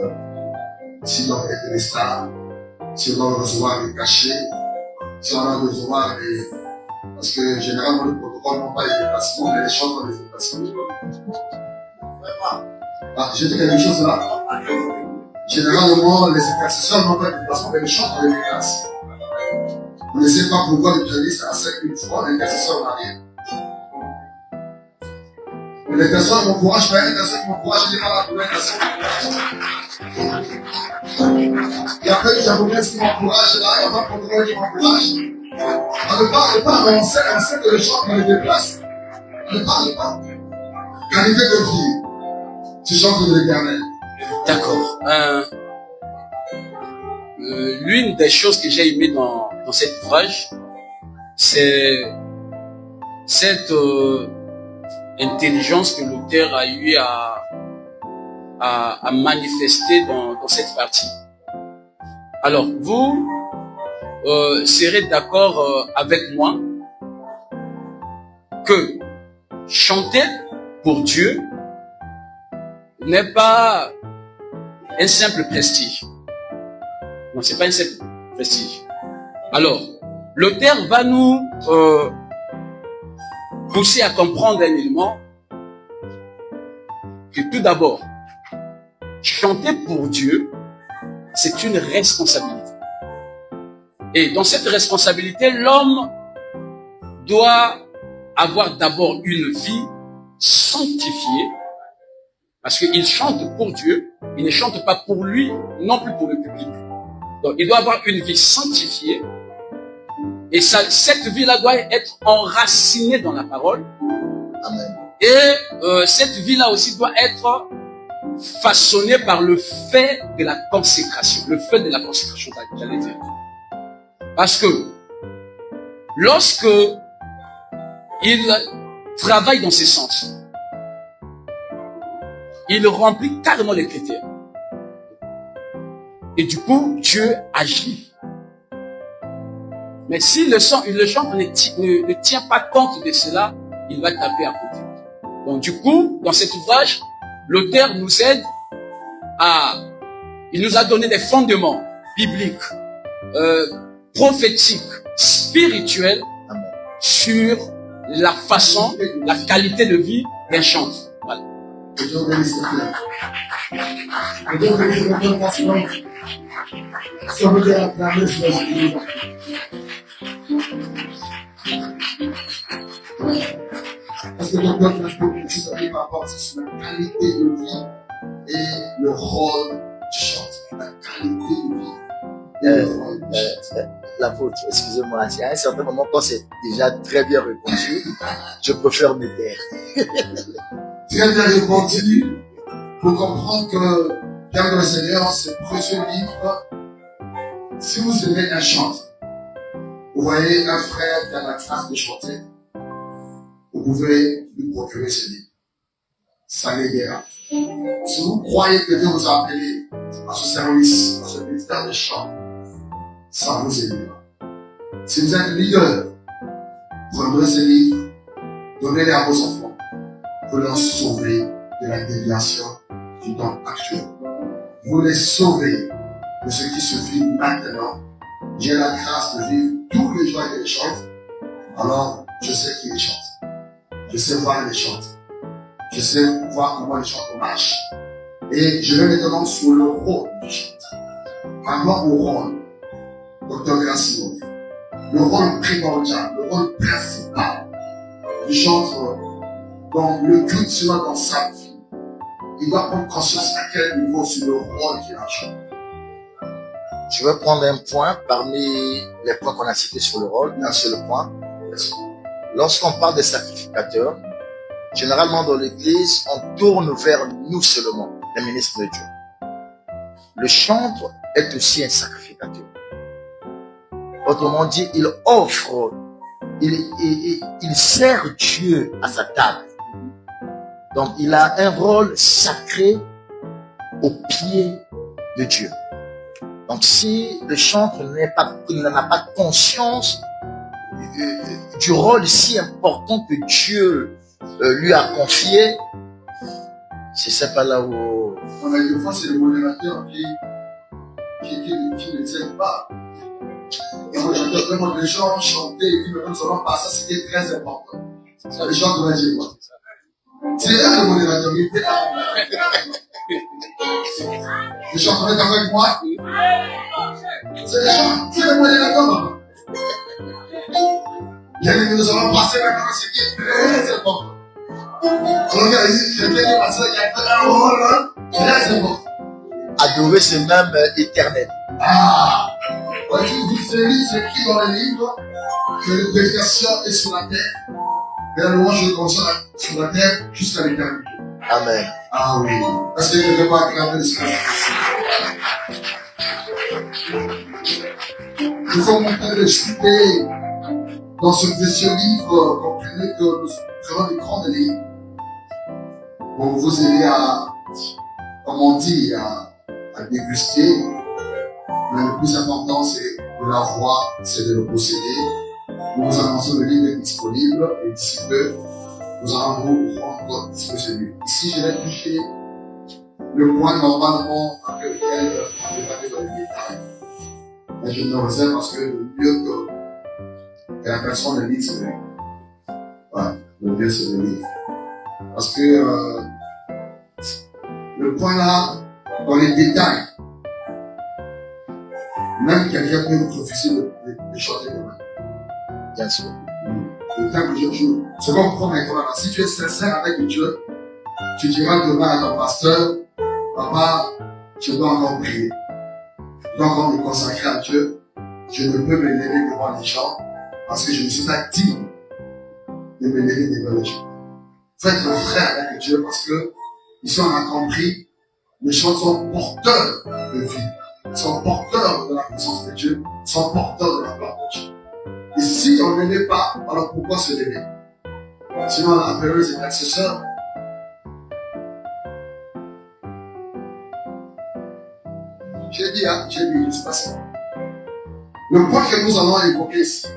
si l'on est des stars, si on doit recevoir des cachets, si on doit recevoir des... Parce que généralement le protocole n'a pas les déplacements, mais les chants ont les déplacements. Ah, je dis quelque chose là. Généralement, les intercesseurs n'ont pas de déplacement, mais les chants ont les déplacements. On ne sait pas pourquoi le pianiste a 5000 fois, l'intercesseur n'a rien. Les personnes m'encouragent, mais les personnes qui m'encouragent, je n'ai pas la communication. Et après, il y a beaucoup qui m'encouragent, là, il y a pas de protocole qui m'encourage. On ne parle pas, mais on sait que le chant, on les déplace. On ne parle pas. Qualité de vie. Tu chantes de l'Éternel. D'accord. L'une des choses que j'ai aimé dans cet ouvrage, c'est cette intelligence que l'auteur a eu à manifester dans cette partie. Alors, vous serez d'accord avec moi que chanter pour Dieu n'est pas un simple prestige. Non, c'est pas un simple prestige. Alors, l'auteur va nous pousser à comprendre un élément que tout d'abord, chanter pour Dieu, c'est une responsabilité. Et dans cette responsabilité, l'homme doit avoir d'abord une vie sanctifiée, parce qu'il chante pour Dieu, il ne chante pas pour lui, non plus pour le public. Donc, il doit avoir une vie sanctifiée. Et cette vie-là doit être enracinée dans la parole. Amen. Et cette vie-là aussi doit être façonnée par le fait de la consécration. Le fait de la consécration, j'allais dire. Parce que lorsque il travaille dans ces sens, il remplit carrément les critères. Et du coup, Dieu agit. Mais si le chantre ne tient pas compte de cela, il va taper à côté. Donc du coup, dans cet ouvrage, l'auteur nous aide il nous a donné des fondements bibliques, prophétiques, spirituels, sur la façon, la qualité de vie d'un chantre. Voilà. Parce que le peuple a beaucoup de choses à dire par rapport à sur la qualité de vie et le rôle du chanteur. La qualité de vie et le rôle du chanteur. L'apôtre, excusez-moi, à un certain moment, quand c'est déjà très bien répondu, je préfère me taire. Très bien répondu pour comprendre que, bien que le Seigneur, ce précieux livre, si vous aimez un chanteur, vous voyez un frère qui a la grâce de chanter, vous pouvez lui procurer ce livre. Ça l'aidera. Si vous croyez que Dieu vous a appelé à ce service, à ce ministère de chant, ça vous aidera. Si vous êtes leader, prenez ce livre, donnez-les à vos enfants pour leur sauver de la déviation du temps actuel. Vous les sauvez de ce qui se vit maintenant. J'ai la grâce de vivre tous les jours avec les chantes. Alors, je sais qui les chante. Je sais voir les chantes. Je sais voir comment les chantes marchent. Et je vais maintenant sur le rôle du chanteur. Maintenant au rôle, Dr. Gracino. Le rôle primordial, le rôle principal du chanteur. Donc le culte sera dans sa vie. Il doit prendre conscience à quel niveau sur le rôle qu'il a joué. Je vais prendre un point parmi les points qu'on a cités sur le rôle, un seul point. Lorsqu'on parle des sacrificateurs, généralement dans l'église, on tourne vers nous seulement, les ministres de Dieu. Le chantre est aussi un sacrificateur. Autrement dit, il offre, il sert Dieu à sa table. Donc, il a un rôle sacré au pied de Dieu. Donc, si le chantre n'en a pas conscience du rôle si important que Dieu lui a confié, c'est pas là où... On a des fois, c'est le modérateur qui ne t'aide pas. Et moi, j'entends vraiment des gens chanter et puis maintenant, ça pas ça, c'était très important. Les gens doivent dire quoi? C'est là le modérateur, il était là. Les gens sont avec moi. C'est les gens, c'est le modérateur, maman. Nous allons passer maintenant à ce qui est très important. Alors, j'ai bien dit parce qu'il y a un rôle très important. Adorer, c'est même éternel. Ah! Ouais, tu dis, c'est écrit dans le livre que la prédication est sur la terre, mais la louange est consciente sur la terre jusqu'à l'éternité. Amen. Ah oui. Parce que je ne vais pas aggraver le silence. Nous sommes en train de citer dans ce précieux livre, comprenez que nous prenons des grandes lignes pour vous aider à, comme on dit, à déguster. Mais le plus important, c'est de l'avoir, c'est de le posséder. Nous vous annonçons le livre est disponible et d'ici peu, nous allons vous rendre disponible. Ici, je vais toucher le point normalement avec lequel on va aller dans les détails. Mais je me réserve parce que le mieux que la personne le lit, c'est le livre. Ouais, le mieux, c'est le livre. Parce que le point là, dans les détails, même quelqu'un peut nous refuser de chanter demain. Bien sûr. Le temps que je joue. Ce qu'on comprend maintenant, si tu es sincère avec Dieu, tu diras demain à ton pasteur, papa, je dois encore prier. Donc, en me consacrant à Dieu, je ne peux me lever devant les gens parce que je ne suis pas digne de me lever devant les gens. Il faut être frère avec Dieu parce que, ici on a compris, les gens sont porteurs de vie, sont porteurs de la puissance de Dieu, sont porteurs de la gloire de Dieu. Et si on ne l'est pas, alors pourquoi se lever? Sinon on appellerait ses intercesseurs. J'ai dit, je sais pas ça. Le point que nous allons évoquer ici,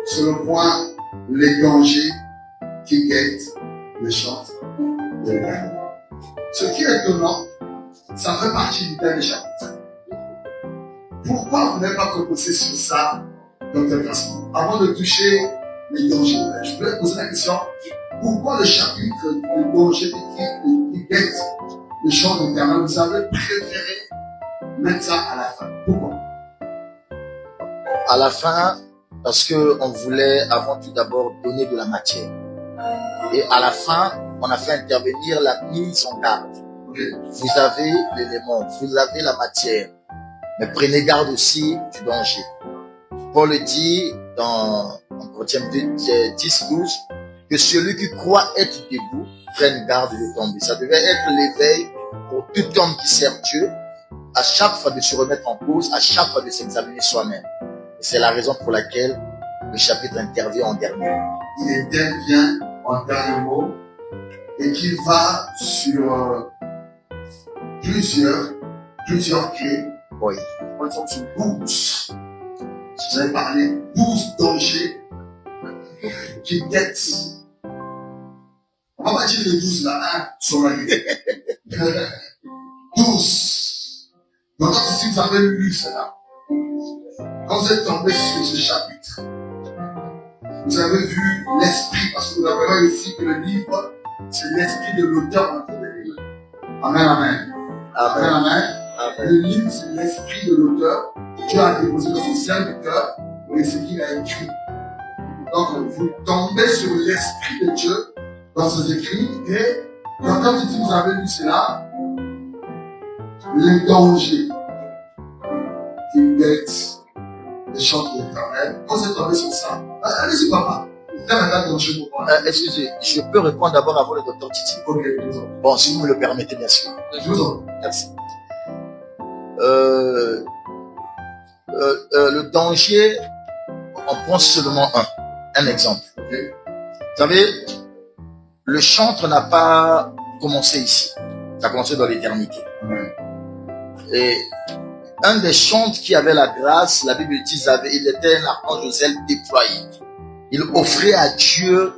c'est le point, les dangers qui guettent les chances de l'éternel. Ce qui est étonnant, ça fait partie du dernier chapitre. Pourquoi vous n'avez pas commencé sur ça, Dr. Casson, avant de toucher les dangers? Je voulais poser la question, pourquoi le chapitre des dangers qui guettent les chances de l'éternel, vous avez préféré mettre ça à la fin? Pourquoi? À la fin, parce que on voulait avant tout d'abord donner de la matière. Et à la fin, on a fait intervenir la mise en garde. Vous avez l'élément, vous avez la matière, mais prenez garde aussi du danger. Paul dit dans Corinthiens 10-12 que celui qui croit être debout prenne garde de tomber. Ça devait être l'éveil pour tout homme qui sert Dieu, à chaque fois de se remettre en cause, à chaque fois de s'examiner soi-même. Et c'est la raison pour laquelle le chapitre intervient en dernier. Il intervient en dernier mot et qui va sur plusieurs clés. Oui. Par exemple, sur 12. Vous avez parlé 12 dangers qui guettent. On va pas dire les 12 là, hein, sur la ligne. 12. Donc, si vous avez lu cela, quand vous êtes tombé sur ce chapitre, vous avez vu l'esprit, parce que vous avez vu ici que le livre, c'est l'esprit de l'auteur dans le livre. Amen, amen. Amen, amen. Amen. Le livre, c'est l'esprit de l'auteur. Dieu a déposé dans son serviteur et ce qu'il a écrit. Donc, vous tombez sur l'esprit de Dieu dans ses écrits et donc, quand vous avez lu cela, les dangers qui guettent les chances de l'éternel, quand vous êtes tombé sur ça, allez-y, papa. Excusez, je peux répondre d'abord avant le docteur Titi. Ok, bon, si vous me le permettez, bien sûr. Je vous en prie. Merci. Le danger, on prend seulement un exemple. Okay. Vous savez, le chantre n'a pas commencé ici. Ça a commencé dans l'éternité. Et un des chantres qui avait la grâce, la Bible dit, il était un archange au zèle déployé. Il offrait à Dieu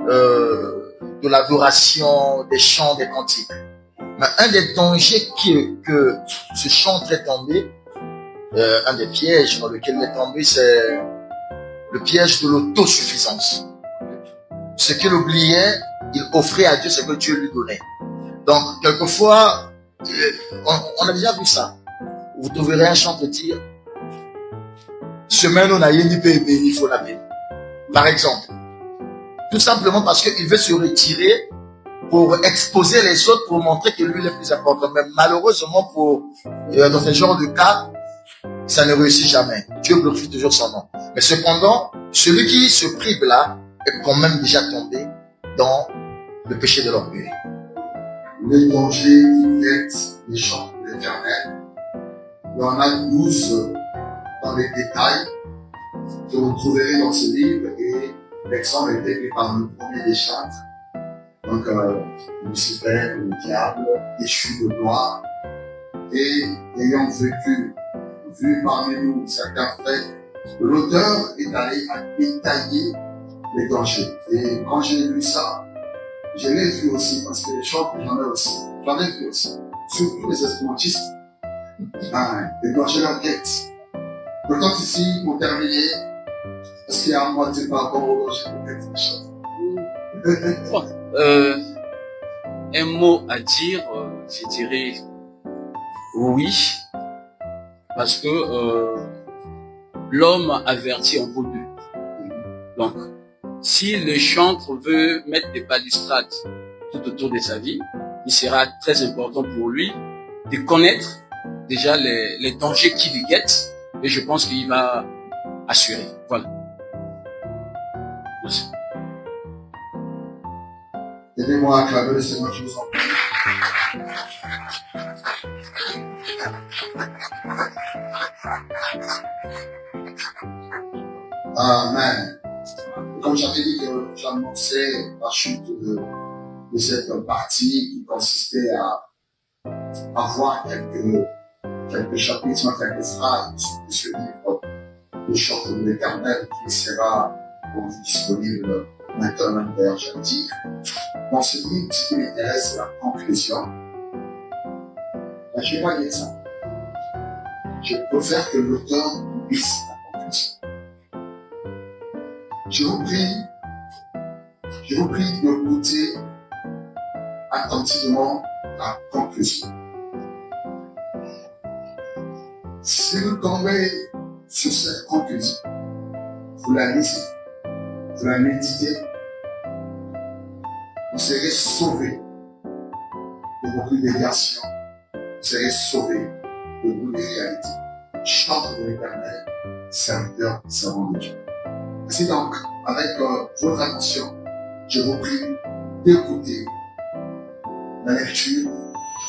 de l'adoration, des chants, des cantiques. Mais un des dangers que ce chantre est tombé, un des pièges dans lequel il est tombé, c'est le piège de l'autosuffisance. Ce qu'il oubliait, il offrait à Dieu ce que Dieu lui donnait. Donc, quelquefois, on a déjà vu ça. Vous trouverez un chantre dire, semaine on a yéni bébé, il faut la paix. Par exemple. Tout simplement parce qu'il veut se retirer pour exposer les autres, pour montrer que lui est le plus important. Mais malheureusement, dans ce genre de cas, ça ne réussit jamais. Dieu glorifie toujours son nom. Mais cependant, celui qui se prive là est quand même déjà tombé dans le péché de l'orgueil. Les dangers qui guettent les champs de l'éternel. Il y en a 12 dans les détails que vous trouverez dans ce livre et l'exemple est pris par le premier des chantres. Donc, Lucifer, le diable, déchu de gloire, et ayant vu parmi nous certains faits, l'auteur est allé à détailler les dangers. Et quand j'ai lu ça, je l'ai vu aussi, parce que les chantres, j'en ai vu aussi. Surtout les instrumentistes. Les dangers leur guettent. Pourtant, ici, pour terminer, est-ce qu'il y a un moitié par rapport aux dangers qui guettent les choses? Un mot à dire, je dirais oui, parce que l'homme averti en vaut deux. Donc, si le chantre veut mettre des balustrades tout autour de sa vie, il sera très important pour lui de connaître, déjà les dangers qui les guettent, et je pense qu'il va assurer. Voilà. Merci. Aidez-moi à acclamer le Seigneur, je vous en prie. Amen. Comme j'avais dit que j'annonçais la chute de cette partie qui consistait à voir quelques chapitres, quelques phrases de ce livre, Le chant de l'Éternel, qui sera disponible maintenant vers jeudi. Dans ce livre, ce qui m'intéresse, c'est la conclusion. Je vais pas dire ça. Je préfère que l'auteur lise la conclusion. Je vous prie d'écouter attentivement la conclusion. Si vous tombez sur cette conclusion, vous la lisez, vous la méditez, vous serez sauvés de beaucoup de déviations, vous serez sauvés de beaucoup de réalités. Chante de l'Éternel, serviteur, servant de Dieu. Ainsi donc, avec votre attention, je vous prie d'écouter la lecture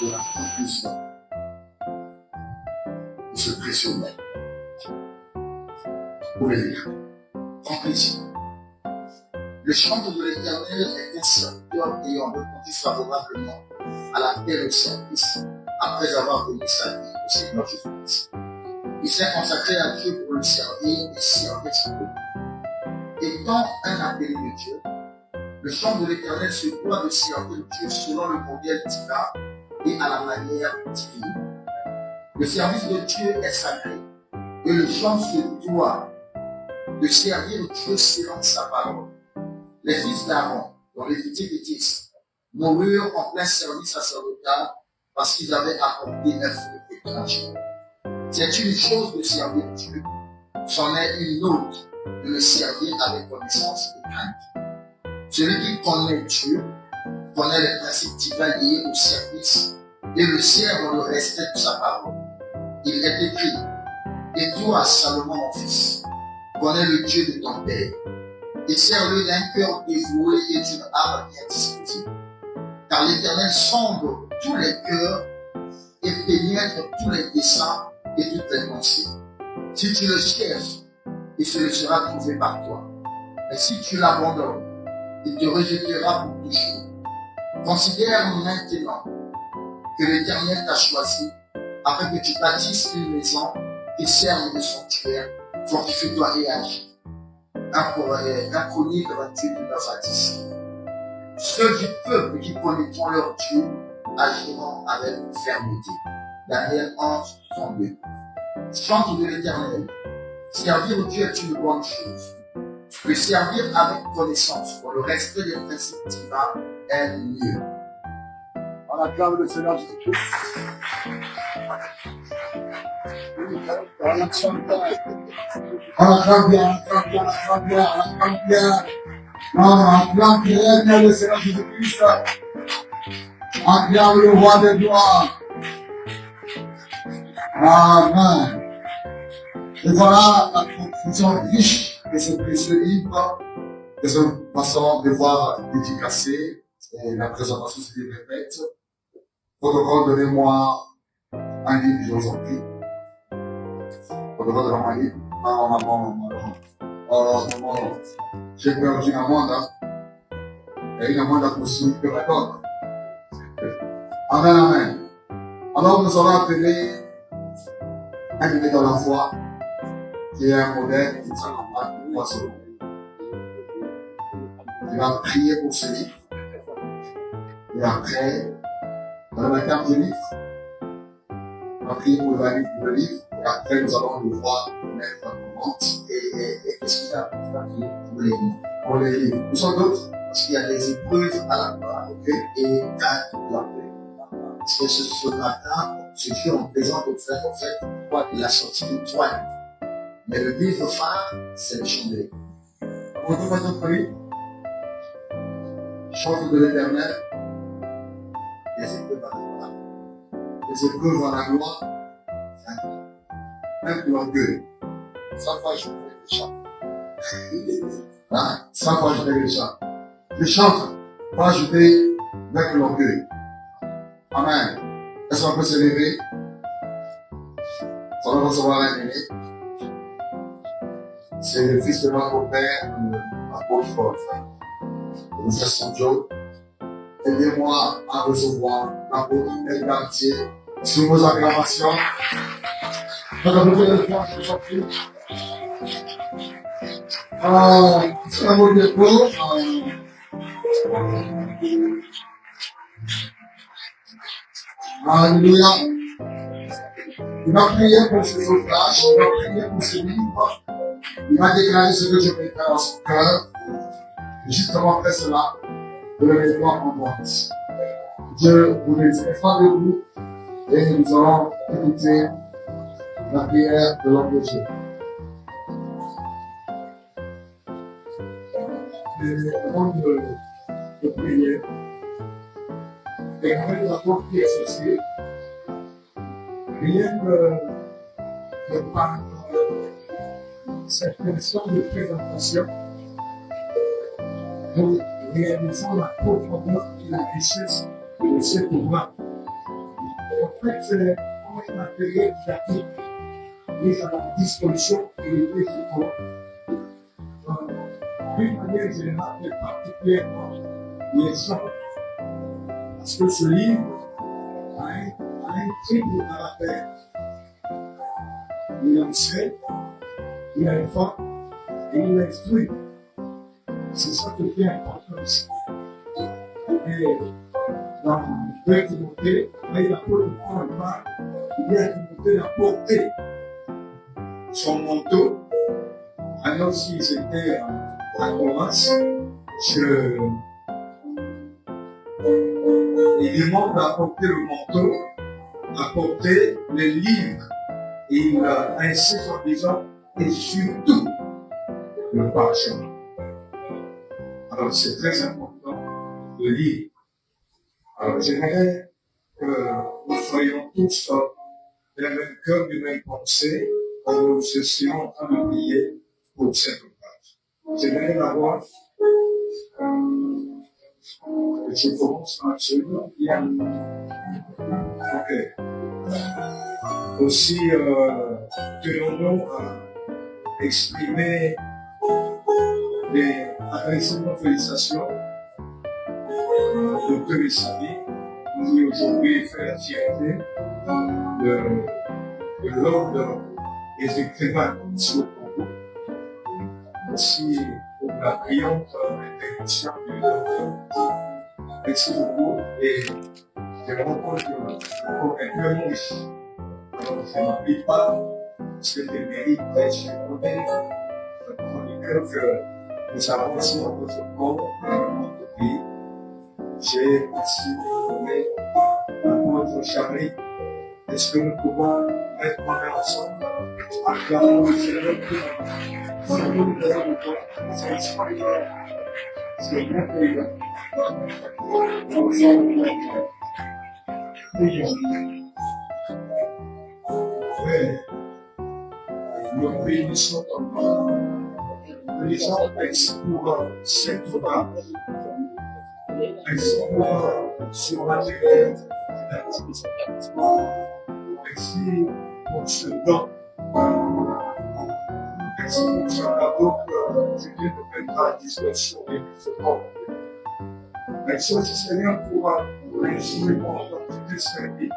de la conclusion de ce précieux livre. Vous pouvez lire. Conclusion. Le chant de l'Éternel est un serviteur ayant répondu favorablement à l'appel au service après avoir donné sa vie au Seigneur Jésus-Christ. Il s'est consacré à Dieu pour le servir et servir son peuple. Étant un appelé de Dieu, le chant de l'Éternel se doit de servir Dieu selon le modèle divin et à la manière divine. Le service de Dieu est sacré et le chant se doit de servir Dieu selon sa parole. Les fils d'Aaron, dont l'héritier d'Étis, moururent en plein service sacerdotal parce qu'ils avaient apporté un fruit étranger. C'est une chose de servir Dieu, c'en est une autre de le servir avec connaissance et crainte. Celui qui connaît Dieu connaît les principes divins liés au service et le sert dans le respect de sa parole. Il est écrit, et toi, Salomon, mon fils, connais le Dieu de ton père, et sers-le d'un cœur dévoué et d'une âme bien disposée. Car l'Éternel sonde tous les cœurs et pénètre tous les desseins et toutes les pensées. Si tu le cherches, il se sera trouvé par toi. Mais si tu l'abandonnes, il te rejettera pour toujours. Considère maintenant que l'Éternel t'a choisi afin que tu bâtisses une maison qui serve de sanctuaire. Fortifie-toi et agis. 1 Chronique 28, 9 à 10. Ceux du peuple qui connaîtront leur Dieu agiront avec fermeté. Daniel 11, 32. Chante de l'Éternel. Servir Dieu est une bonne chose. Le servir avec connaissance pour le respect des principes divins est mieux. On acclame le Seigneur Jésus-Christ. On acclame bien, on acclame bien, on acclame bien. On acclame bien le Seigneur Jésus-Christ. On acclame le roi des gloires. Amen. Et voilà la conclusion riche de ce précieux livre, de cette façon de voir dédicacé, et la présentation se répète. Protocole, donnez-moi un livre, je vous en prie. Protocole, donnez-moi un livre. Maman, j'ai perdu une amende, et une amende a possible que la donne. Amen, amen. Alors nous allons appeler un bébé dans la foi, qui est un modèle qui tient en main de poisson. Il va prier pour ce livre. Et après, dans la carte du livre, on va prier pour le livre. Et après, nous allons le voir mettre en moment. Et qu'est-ce qu'il a prié pour les livres? Nous sommes d'autres, parce qu'il y a des épreuves à la fin, et quand la paix. Parce que ce matin, ce jour, on présente au fait, il a sorti de 3 livres. Mais le livre phare, c'est le chant de l'Éternel. On va notre prier. Chant de l'Éternel. Les épreuves à la gloire. Les épreuves à la gloire. vaincre l'orgueil. 100 fois je vais le chant. Hein? 100 fois je vais le chant. Je chante pour ajouter vaincre l'orgueil. Amen. Est-ce qu'on peut se lever? Ça va recevoir un aîné. C'est le fils de notre père, l'apôtre Saint Joe. Aidez-moi à recevoir l'apôtre El Quartier sur vos acclamations. Donc, à peu près de fois, je vous en prie. C'est un mot de peau. Alléluia. Il va prier pour ses ouvrages, il va prier pour ses livres. Il va déclarer ce que je vais faire dans son cœur. Justement après cela, je vais voir en boîte. Dieu vous bénisse. Restez debout et nous allons écouter la prière de l'homme de Dieu. Avant de prier, et quand même d'abord qui est ceci, rien que par cette question de présentation, nous réalisons la profondeur et la richesse de cet ouvrage. En fait, c'est un matériel didactique mis à la disposition de l'Église du corps. D'une manière générale, mais particulièrement les hommes. Parce que ce livre a un triple caractère. Il enseigne, il informe et il instruit. C'est ça qui est important ici. Et dans deux Timothée, mais il a pour le point pas, il y a Timothée la portée. Son manteau, alors s'ils étaient à Corinthe, il demande d'apporter le manteau, d'apporter les livres, et il insiste en disant, et surtout, le parchemin. Alors c'est très important de lire. Alors j'aimerais que nous soyons tous d'un même cœur, d'une même pensée, quand nous cessions en train de prier pour cet ouvrage. J'aimerais d'abord que je commence absolument bien. Ok. Aussi, tenons-nous à exprimer adresser nos félicitations au Dr Messabi, qui aujourd'hui fait la fierté de l'ordre des écrivains sur le Congo. Aussi pour la brillante intervention du docteur. Merci beaucoup et je me rends compte que un peu riche. Alors je ne m'applique pas, parce que les mérites chez le chroniqueur que nous avons aussi dans notre corps, dans notre pays. J'ai aussi donné l'apôtre Charlie. Est-ce que nous pouvons mettre ensemble, acclamons le Seigneur pour nous devons c'est extraordinaire. C'est merveilleux. Nous bénissons ton nom. Nous disons merci pour cette ouvrage. Merci pour ce matériel. Merci pour ce don. Merci pour ce cadeau que tu viens de mettre à la disposition de nous. Merci aussi Seigneur pour l'instrument dont tu t'es servi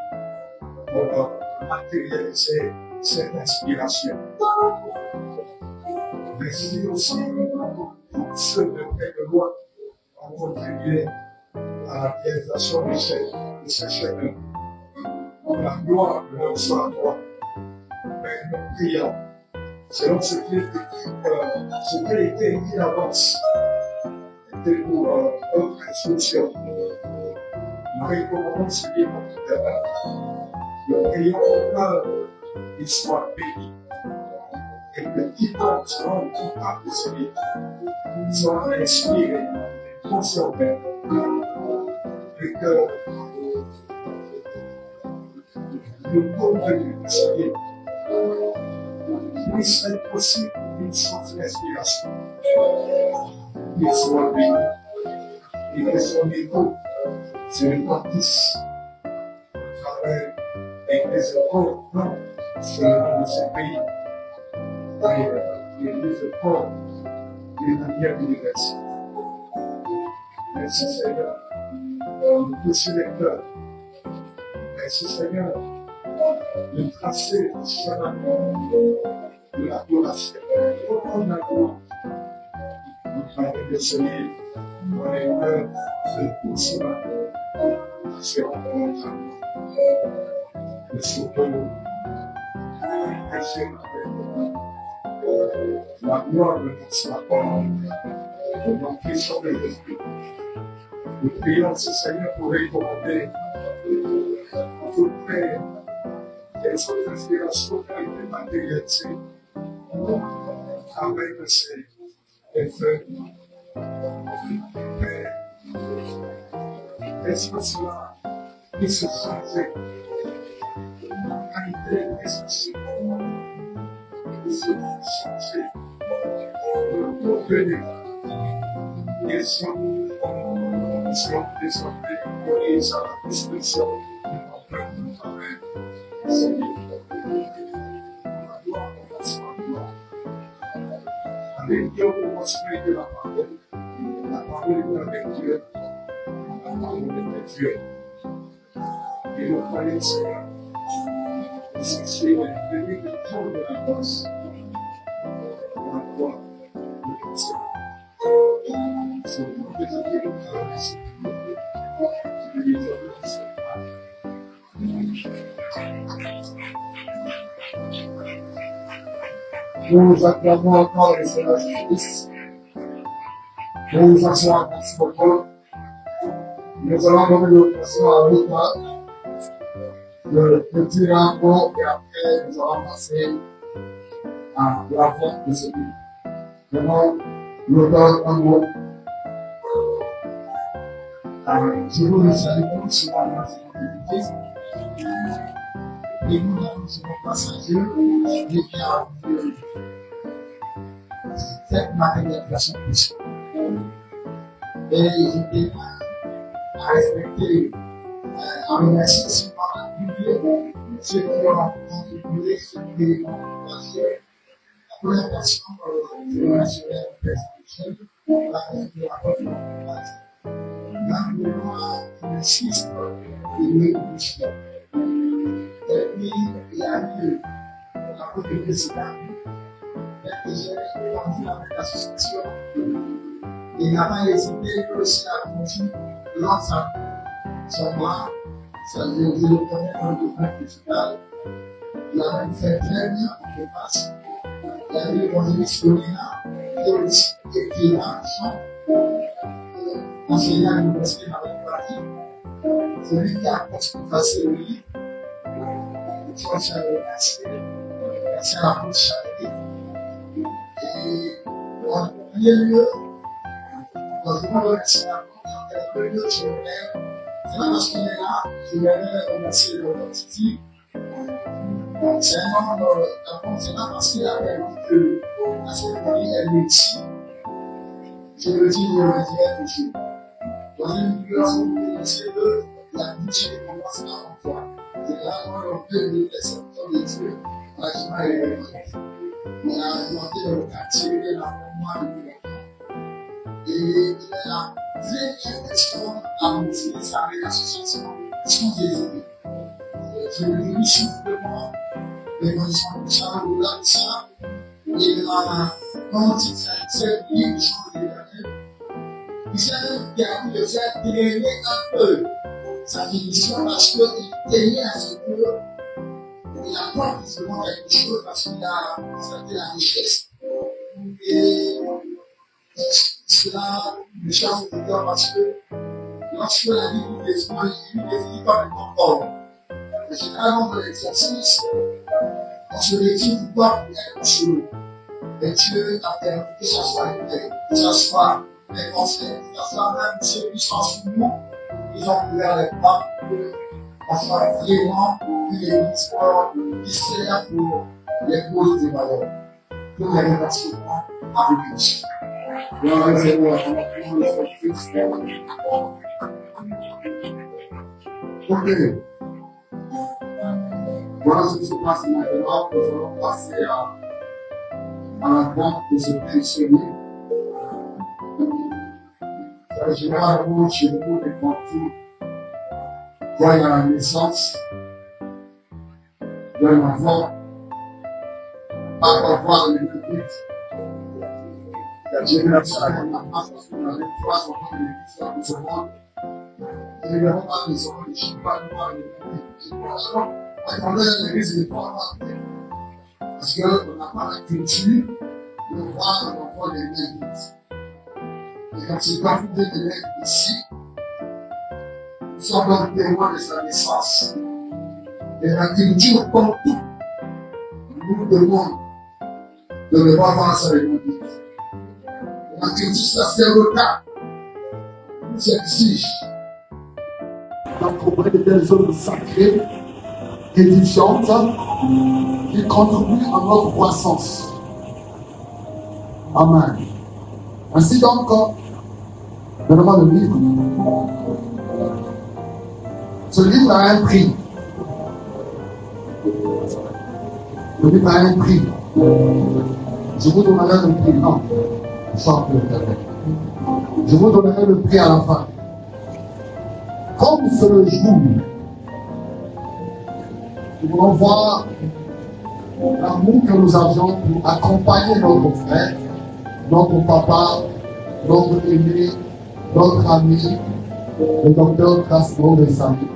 pour matérialiser cette inspiration. Merci aussi pour ceux de près de loi qui ont contribué à la réalisation de ces chefs-d'œuvre. La gloire de leur soit à toi. Mais nous prions, selon ce qui est écrit, ce qui a été écrit d'avance, était pour notre instruction. Nous recommandons ce livre tout à l'heure. Nous prions qu'il soit béni. Et que quiconque sera au contact de ce livre soit inspiré, transformé, et que le contenu de ce livre il serait possible une source d'inspiration. Il soit béni et que son égo se répartisse à travers l'Église pauvre selon ce pays et l'Église pauvre d'une manière universelle. Merci Seigneur pour toucher les cœurs. Merci Seigneur de tracer le chemin de l'adoration. On adore au travers de ce livre. On est heureux de tout cela. Se rencontre de surtout prêcher la gloire de notre parole au nom puissant de l'Esprit. Nous prions ce Seigneur pour recommander toute prière et toute inspiration qui a été matérialisée avec ces effets. Est-ce que cela qui se changeait en qualité d'esprit, qui se changeait de revenir, qui sont désormais mis à la disposition du peuple de travers ces livres. La gloire commence par gloire. Avec Dieu, on commence de la parole est avec Dieu. La parole est Dieu. Et le croyant Seigneur, c'est devenu le trône de la grâce. La gloire de Dieu. C'est le nom de Dieu qui traverse. Je lui dis nous acclamons encore le Seigneur Jésus-Christ. Nous nous assoyons à ce moment. Nous allons donner l'occasion à l'auteur de petit rapport et après nous allons passer à la fin de ce livre. Maintenant, l'auteur en gros. Je vous salue sur la responsabilité. Et nous allons sur le passage qui a cette matérialisation possible. Et j'étais à respecter, à remercier ce particulier, ceux qui ont contribué, ceux qui ont passé. La première personne, je remercierai la personne pour la collaboration. La mémoire du système de l'évolution. Et puis, il y a eu la côté président, et j'ai entendu avec l'association. Il n'a pas hésité aussi à continuer l'ensemble. Sur moi, ça veut dire le premier gouvernement digital. Il a même fait très bien en face. Il y a eu le journaliste Lorena, qui est aussi qui est là, enseignant à l'université Marie-Paris. Celui qui a construit facile le livre. Je pense à le remercier. Merci à la police charité. Et en premier lieu, dans le monde remercier la première lieu, je voulais, c'est pas parce qu'on est là, je voulais remercier le Titi. C'est un membre d'abord, c'est pas parce qu'il avait dit que la cérémonie est multi. Je le dis, je le dirai toujours. Dans une situation c'est eux, la multi commence à l'emploi. C'est là qu'on peut le récepteur de Dieu, l'agissement et le référence. Il a augmenté le quartier, il a mémoire de l'enfant. Et il a très question à motiver sa l'association sans hésiter. Je le dis simplement, les conditions de ça, au-delà de ça, il a quantifié cette émission de l'année. Il s'est permis de faire traîner un peu sa mission parce qu'il tenait à ce que il n'a pas forcément quelque chose parce qu'il a constaté la richesse. Et cela me charge de cœur parce que lorsque la vie nous définit, il ne définit pas le temps d'ordre. Mais généralement, dans l'exercice, on se dit pourquoi quelque chose. Et Dieu a permis que ce soit une paix, que ce soit les conseils, que ce soit même ceux qui sont sous nous, ils ont ouvert les pas, qu'on soit vraiment une église qui sert pour les causes des valeurs. pour les relations avec Dieu. Ok. Voilà ce qui se passe maintenant. Nous allons passer à la vente de ce précieux livre. Généralement, chez nous, les partout, voient la naissance d'un enfant, par avoir le but. La génération a la masse parce qu'on avait 3 enfants de l'histoire de ce monde. Et évidemment, pas les enfants de Chicago, les enfants. Attendez, l'église n'est pas arrivée. Parce qu'on n'a pas la culture de voir un enfant de l'église. Et quand il va fonder de l'église ici, nous sommes donc témoins de sa naissance. Et la culture partout nous demande de ne pas voir ça avec l'église. La culture sacerdotale nous exige d'entreprendre des œuvres sacrées, édifiantes, qui contribuent à notre croissance. Amen. Ainsi donc, donnez-moi le livre. Ce livre a un prix. Le livre a un prix. Je vous donnerai le prix. Non. Je vous donnerai le prix à la fin. Comme c'est le jour, nous voulons voir l'amour que nous avions pour accompagner notre frère, notre papa, notre aîné, notre ami, le docteur Castro de Samy.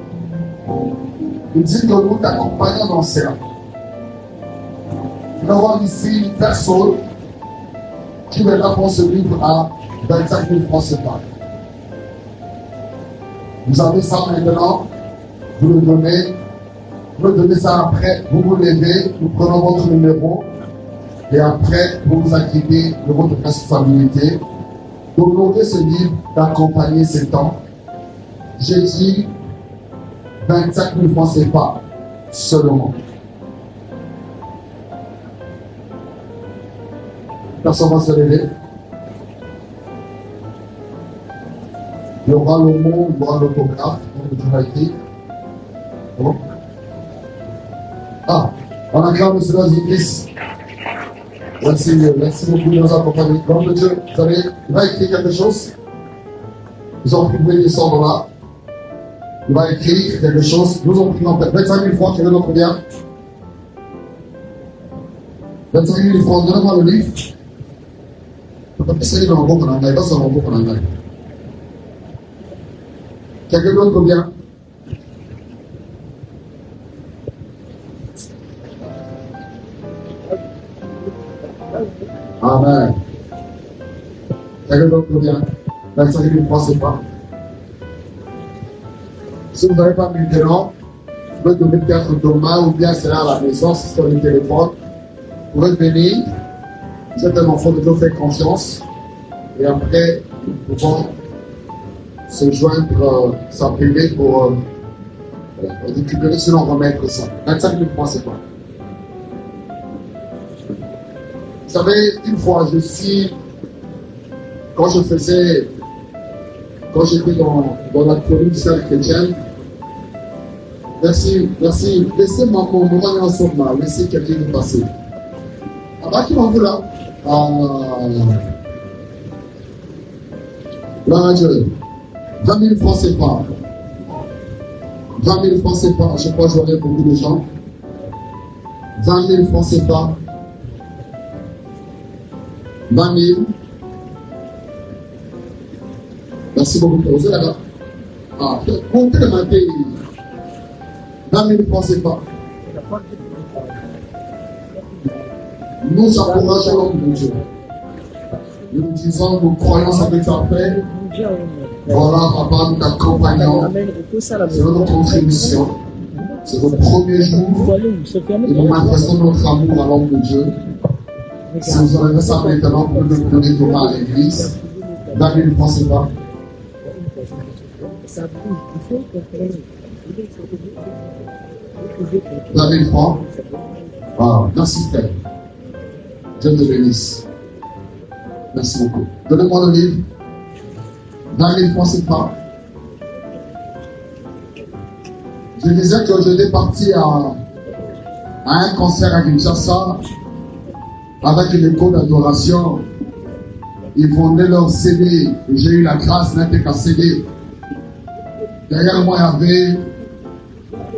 Il dit que nous t'accompagnons dans cela. Nous avons ici une personne qui viendra pour ce livre à 25 000 francs CFA. Vous avez ça maintenant, vous le donnez, vous le donnez ça après, vous vous levez, nous prenons votre numéro, et après, vous vous acquittez de votre responsabilité d'honorer ce livre, d'accompagner ces temps. J'ai dit 25 000 francs CFA seulement. Personne va se lever. Il y aura le mot, il y aura l'autographe, donc tu vas écrire. Bon. Ah, on acclame le Seigneur Jésus-Christ. Merci beaucoup de nous accompagner. Nom de Dieu, vous savez, il va écrire quelque chose. Ils ont pris les sorts là. Il va écrire quelque chose. Nous avons pris en tête 25 000 francs, quel est notre combien 25 000 francs, donnez-moi le livre. Essayez de l'envoyer en anglais, pas ça l'envoie en anglais. Quelqu'un d'autre combien? Amen. Quelqu'un d'autre combien? 25 000 francs, c'est pas. Si vous n'avez pas maintenant, vous pouvez donner peut-être demain ou bien c'est là à la maison, si c'est sur le téléphone. Vous pouvez venir. Vous êtes un enfant de Dieu, faites confiance. Et après, nous pouvons se joindre, s'appeler pour récupérer, sinon remettre ça. 25 000 francs, c'est quoi? Vous savez, une fois, quand j'étais dans la commune sœur chrétienne, merci, laissez maman, on va aller ensemble là, laissez quelqu'un nous passer. Ah bah, qui m'en veut là? Là, 20 000 francs, c'est pas. 20 000 francs, c'est pas. Je crois que j'aurai beaucoup de gens. 20 000 francs, c'est pas. 20 000. Merci beaucoup. Vous êtes là-bas. Ah, comptez le matin. 20 000 francs, c'est pas. Nous encourageons l'homme de Dieu. Nous disons, nous croyons ce que tu as fait. Voilà, papa, nous t'accompagnons. C'est notre contribution. C'est notre premier jour. Et nous manifestons notre amour à l'homme de Dieu. Si vous enlevez ça maintenant, vous pouvez le donner demain à l'église. David, ne pensez pas. David, francs. Voilà, merci, frère. Dieu te bénisse. Merci beaucoup. Donnez-moi le livre. 20 000 francs CFA. Je disais que j'étais parti à un concert à Kinshasa avec une école d'adoration. Ils vendaient leur CD et j'ai eu la grâce d'être qu'un CD. Derrière moi, il y avait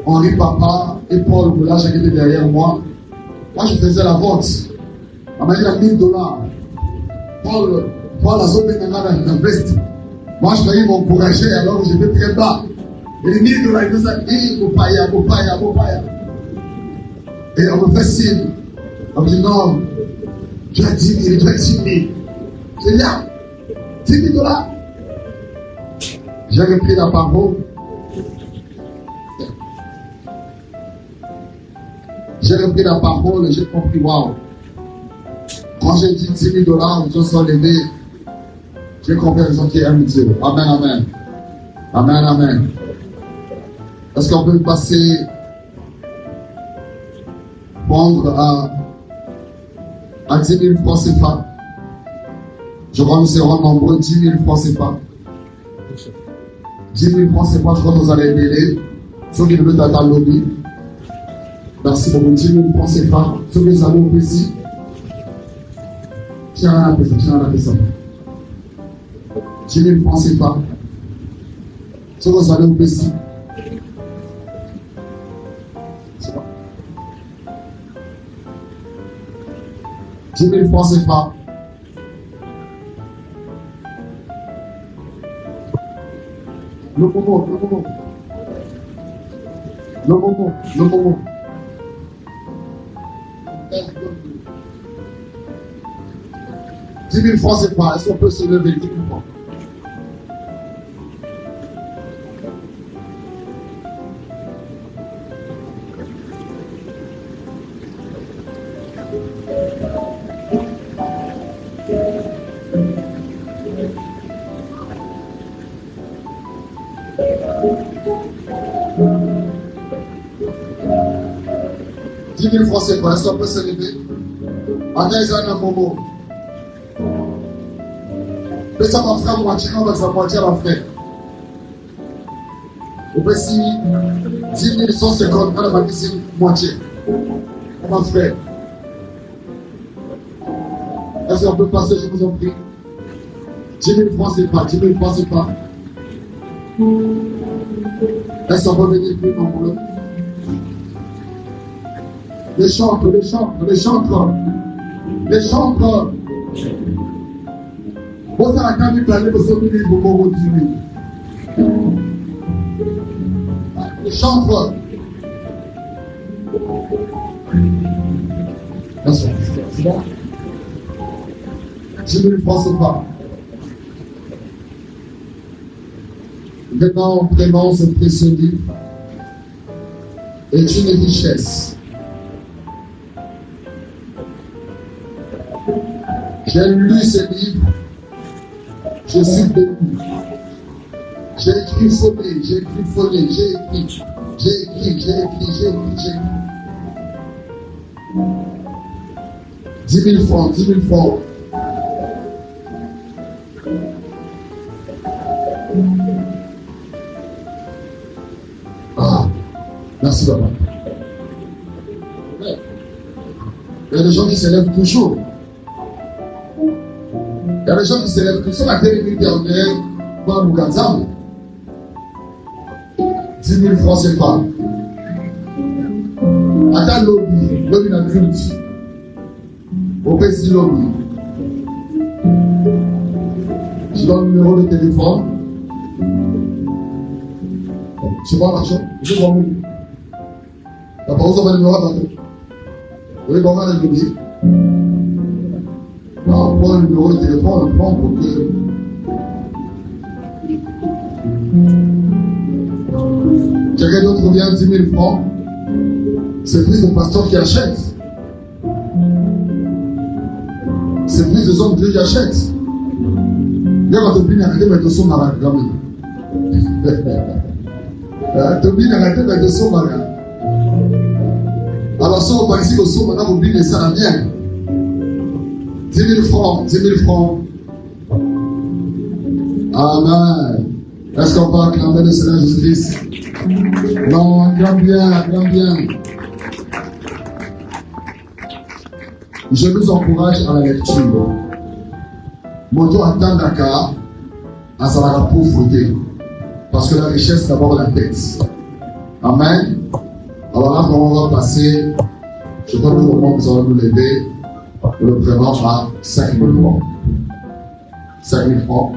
Henri Papa et Paul Boulage qui étaient derrière moi. Moi, je faisais la vente. On m'a dit à $1000. Paul a sauvé dans veste. Moi, je voulais m'encourager alors que j'étais très bas. Et les $1000, il faisait Bopaya. Et on me fait signe. On me dit non, tu as 10 000, tu as 10 000. C'est bien. 10 000 $. J'ai repris la parole. J'ai repris la parole et j'ai compris, waouh. Quand j'ai dit 10 000 $, les gens sont levés. J'ai compris les gens qui aiment Dieu. Amen, amen. Amen, amen. Est-ce qu'on peut passer, prendre à 10 000 francs CFA? Je crois que nous serons nombreux, 10 000 francs CFA. 10 000 francs CFA, je crois que nous allons aider. Ceux qui veulent dans le lobby. Merci beaucoup. 10 000 francs CFA. Ceux qui allons au PC. Tiens la personne. 10 000 francs CFA. Ceux qui allons au PC. C'est bon. 10 000 francs CFA. Le moment. 10 000 francs, c'est pas. Est-ce qu'on peut se lever 10 000 francs? C'est quoi? Est-ce qu'on peut se lever? Attends, un moment. Mais ça va faire moitié, on va faire moitié à la frère. Au si 10 150, on va dire moitié. On va faire. Est-ce qu'on peut passer, je vous en prie? 10 000 francs, c'est pas. 10 000 francs, c'est pas. Est-ce qu'on peut venir plus nombreux? Les chantres. Vous avez quand même parlé de ce milieu pour vous continuer. Les chantres. Merci. C'est bon? Je ne le pense pas. Maintenant, vraiment, ce précieux livre est une richesse. J'ai lu ce livre, je suis béni. J'ai écrit folie, j'ai écrit. 10 000 francs. Ah, merci papa. Il y a des gens qui s'élèvent toujours. Il y a des gens qui s'élèvent toujours à quelle minute dernière pour nous garder. 10 000 francs, c'est pas. Attends, lobby n'a plus dit. Au petit lobby. Je donne le numéro de téléphone. Tu vois l'argent? Je vois mon. La parole, on va le numéro d'argent. Vous voyez comment elle dit? On prend le numéro de téléphone, on prend pour que. Quelqu'un d'autre vient 10 000 francs. C'est plus le pasteur qui achète. C'est plus des hommes de Dieu qui achètent. Il y a un Tobin arrêté de son mari. Tobin arrêté de son mari. Alors, si on va ici au son, on a oublié ça la mienne. 10 000 francs, 10 000 francs. Amen. Est-ce qu'on peut acclamer le Seigneur Jésus-Christ? Non, acclame bien, acclame bien. Je vous encourage à la lecture. Moto attend Dakar à sa pauvreté. Parce que la richesse, c'est d'abord la tête. Amen. Alors là, on va passer, je crois que le moment que nous allons nous lever, le prenons à 5 000 francs. 5 000 francs.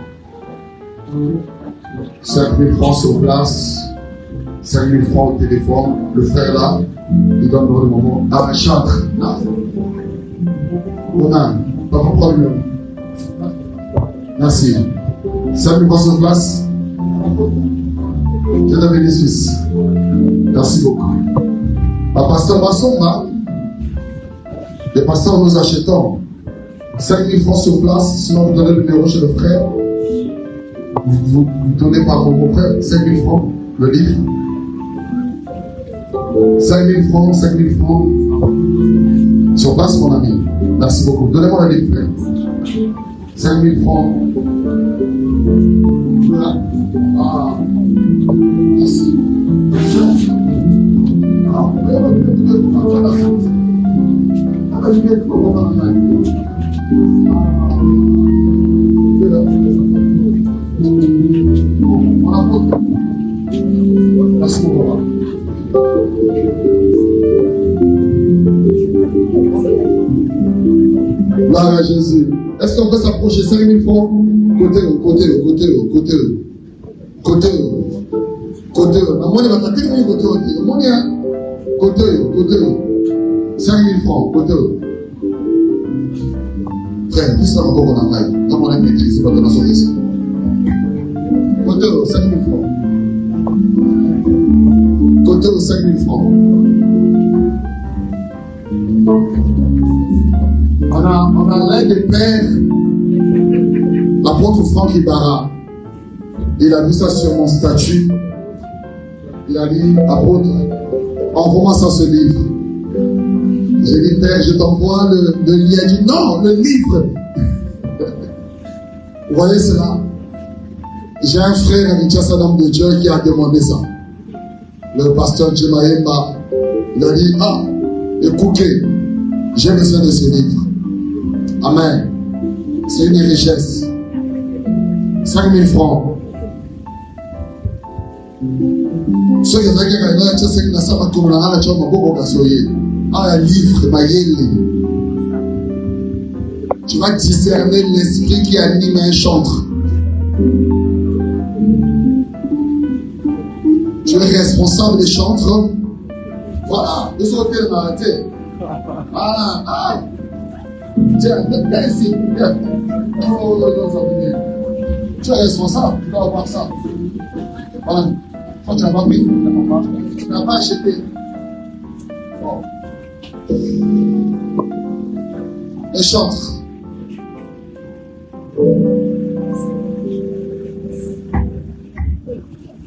5 000 francs sur place. 5 000 francs au téléphone. Le frère là, il donne le moment. Ah, chantre. Là. On a, pas de problème. Merci. 5 000 francs sur place. Je te bénéficie. Merci beaucoup. Pasteur Bassonga, les pasteurs nous achetons 5 000 francs sur place, sinon vous donnez le numéro chez le frère. Vous donnez par mon frère 5 000 francs, le livre. 5 000 francs, 5 000 francs. Sur place, mon ami. Merci beaucoup. Donnez-moi le livre, frère. 5 000 francs. Voilà. Ah. Merci. Ah, gloire à Jésus. Est-ce qu'on peut s'approcher 5 000 francs? Côté-le. Côté-le. 5 000 francs, côté-le. Frère, dis ça encore en amaille. Dans mon église, c'est pas de la sortie. Côté-le, 5 000 francs. Côté-le, 5 000 francs. On a l'un des pères, l'apôtre Franck Ibarra. Il a vu ça sur mon statut. Il a dit, apôtre, envoie-moi ça ce livre. J'ai dit, père, je t'envoie le lien. Il a dit, non, le livre. Vous voyez cela? J'ai un frère à Kinshasa, d'homme de Dieu, qui a demandé ça. Le pasteur Djemaemba. Il a dit, écoutez, j'ai besoin de ce livre. Amen. C'est une richesse. 5 000 francs. Ce qui est vrai que c'est que ça va comme la rana choma boko kasoye. Un livre mayele. Tu vas discerner l'esprit qui anime un chantre. Tu es responsable des chantres. Voilà, de ce côté de arrêter. Voilà, tiens, viens ici, viens. Oh, tu es responsable, tu dois avoir ça. Voilà. Quand tu n'as pas pris, tu n'as pas acheté. Bon. Les chantres.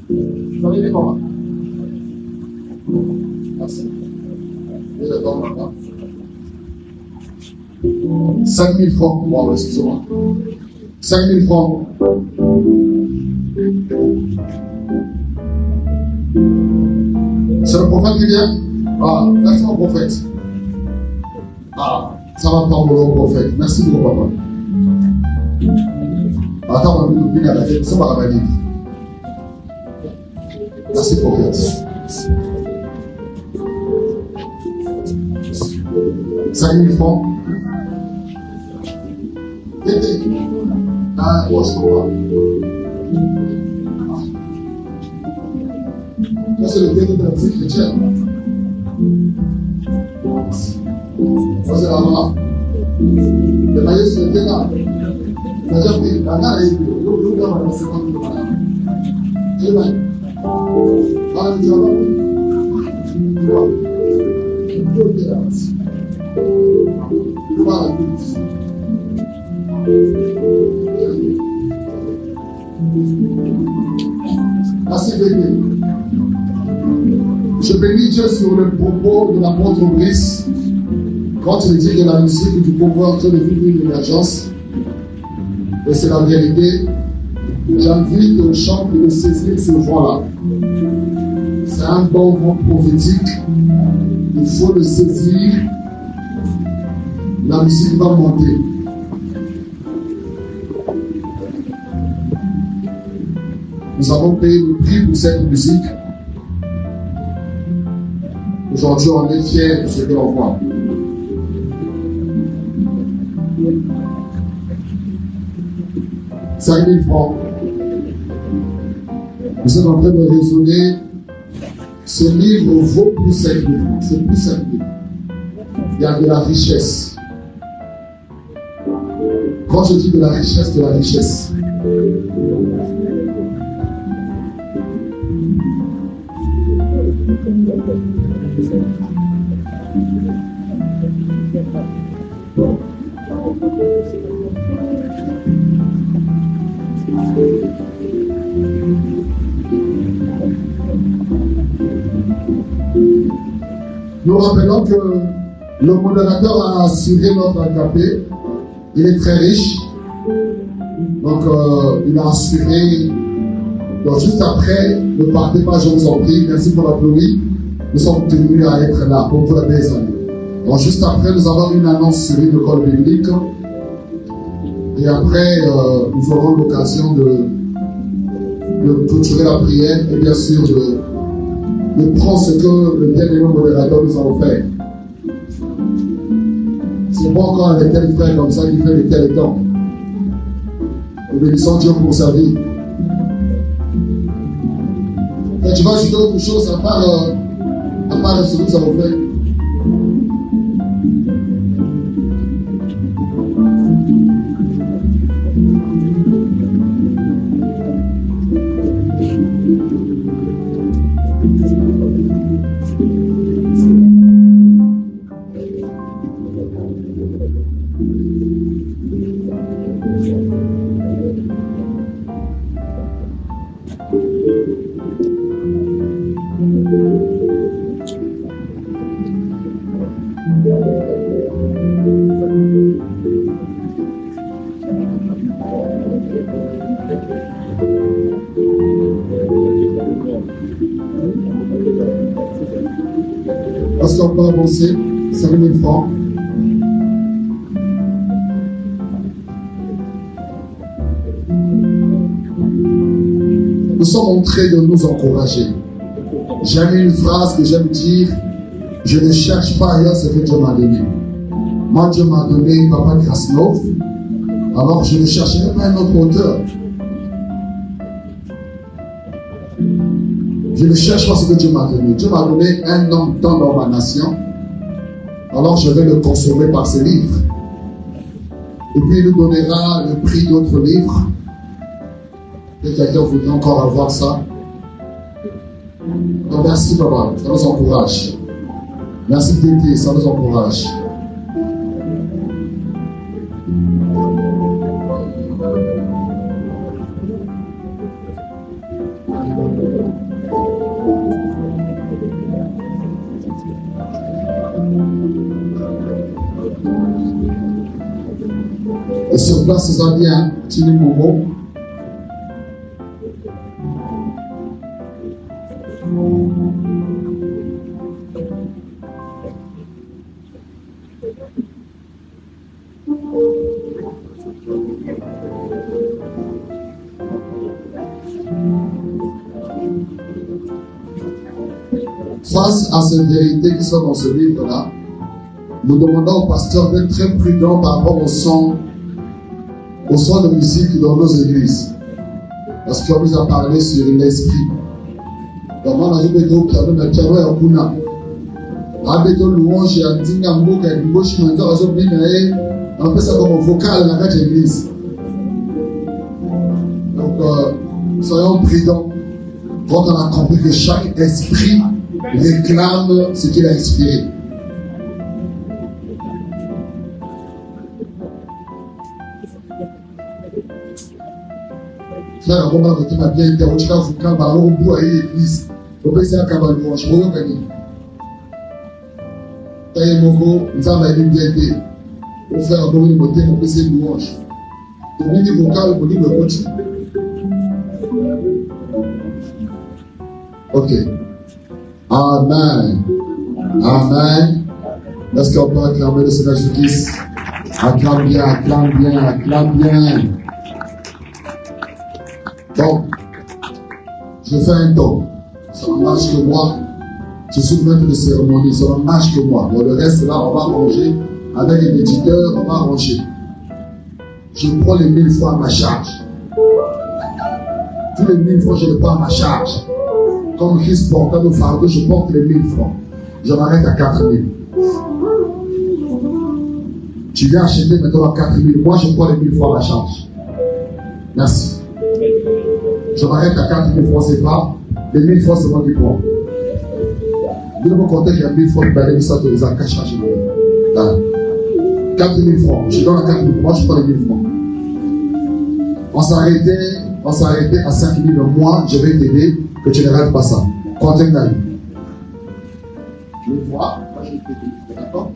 Tu vas arriver comment? Merci. Et j'attends maintenant. 5 000 francs. Bon, excusez-moi. 5 000 francs. C'est le prophète qui vient? Ah, merci mon prophète. Ah, ça va pas mon prophète. Merci beaucoup, papa. Attends, on va nous dire à la tête. Ça va la livre. Merci, prophète. 5 000 francs. Ah, moi, je comprends. Ça, c'est le dernier de la vie chrétienne. Ça, c'est la main. Le maillot, c'est le terrain. Il a déjà pris. La main, il est là, c'est pas tout le monde. Amen. Ah, il dit, merci bébé. Je bénis Dieu sur le propos de l'apôtre Brice. Quand tu me dis que la musique du pouvoir est en train de vivre une émergence, et c'est la vérité, j'invite aux chants de saisir ce vent-là. C'est un bon vent prophétique. Il faut le saisir. La musique va monter. Nous avons payé le prix pour cette musique. Aujourd'hui, on est fiers de ce que l'on voit. « 5 000 francs. Vous êtes en train de raisonner. Ce livre vaut plus 5 000 francs. C'est plus 5 000. Il y a de la richesse. Quand je dis de la richesse, de la richesse. Nous rappelons que le modérateur a assuré notre AKP. Il est très riche. Donc, il a assuré. Donc, juste après, ne partez pas, je vous en prie. Merci pour l'applaudissement. Nous sommes tenus à être là pour vous des années. Donc, juste après, nous avons une annonce sur une école biblique. Et après, nous aurons l'occasion de clôturer la prière et bien sûr de prendre ce que le bien-aimé modérateur nous a offert. C'est bon quand on est tel frère comme ça qui fait de tel temps. Nous bénissons Dieu pour sa vie. Et tu vas ajouter autre chose à part ce que nous avons fait. Est-ce qu'on peut avancer? 5 000 francs. Nous sommes en train de nous encourager. J'aime une phrase que j'aime dire. Je ne cherche pas ailleurs ce que Dieu m'a donné. Moi, Dieu m'a donné Papa Krasnov. Alors, je ne chercherai pas un autre auteur. Je ne cherche pas ce que Dieu m'a donné. Dieu m'a donné un homme dans ma nation. Alors, je vais le consommer par ses livres. Et puis, il nous donnera le prix d'autres livres. Et quelqu'un voudrait encore avoir ça. Donc, merci, Papa. Ça nous encourage. Merci, Tété. Ça nous encourage. Et sur place, vous avez un petit Momo. Face à ces vérités qui sont dans ce livre-là, nous demandons au pasteur d'être très prudent par rapport au son de musique dans nos églises. Parce qu'on nous a parlé sur l'esprit. Donc, moi, je vais dire qu'il y a un piano et un kuna. Avec une louange et un dingambo, et une bouche, on fait ça comme un vocal dans notre église. Donc, soyons prudents quand on a compris que chaque esprit réclame ce qu'il a inspiré. Frère, on va voter ma bien interrogé quand vous calmez au bout à l'église. Vous pouvez essayer à cabalouer, je vous reconnais. Taïe Moko, nous avons une diété. Pour faire un bon côté, on peut essayer de louange. Pour lui, du vocal, pour lui, le coach. Ok. Amen. Amen. Est-ce qu'on peut acclamer le Seigneur Jésus-Christ? Acclame bien, acclame bien, acclame bien. Donc, je fais un don. Ça marche que moi. Je suis le maître de cérémonie. Ça marche que moi. Bon, le reste, là, on va ranger. Avec les éditeurs, on va ranger. Je prends les 1000 fois à ma charge. Tous les 1000 francs, je les prends à ma charge. Comme Christ portait le fardeau, je porte les 1000 francs. Je m'arrête à 4000. Tu viens acheter maintenant à 4000. Moi, je prends les 1000 francs à ma charge. Merci. Je m'arrête à 4000 francs, c'est pas. Les 1000 francs, c'est moi qui prends. Je ne me compter qu'il y a 1000 francs, ben, les ça, tu les as qu'à charger. 4000 francs. Je donne à 4000 francs, moi, je prends les 1000 francs. On s'arrêtait à 5000 le mois, je vais t'aider, que tu ne rates pas ça. Comptez d'aller. Je vais voir, moi je vais t'aider. D'accord?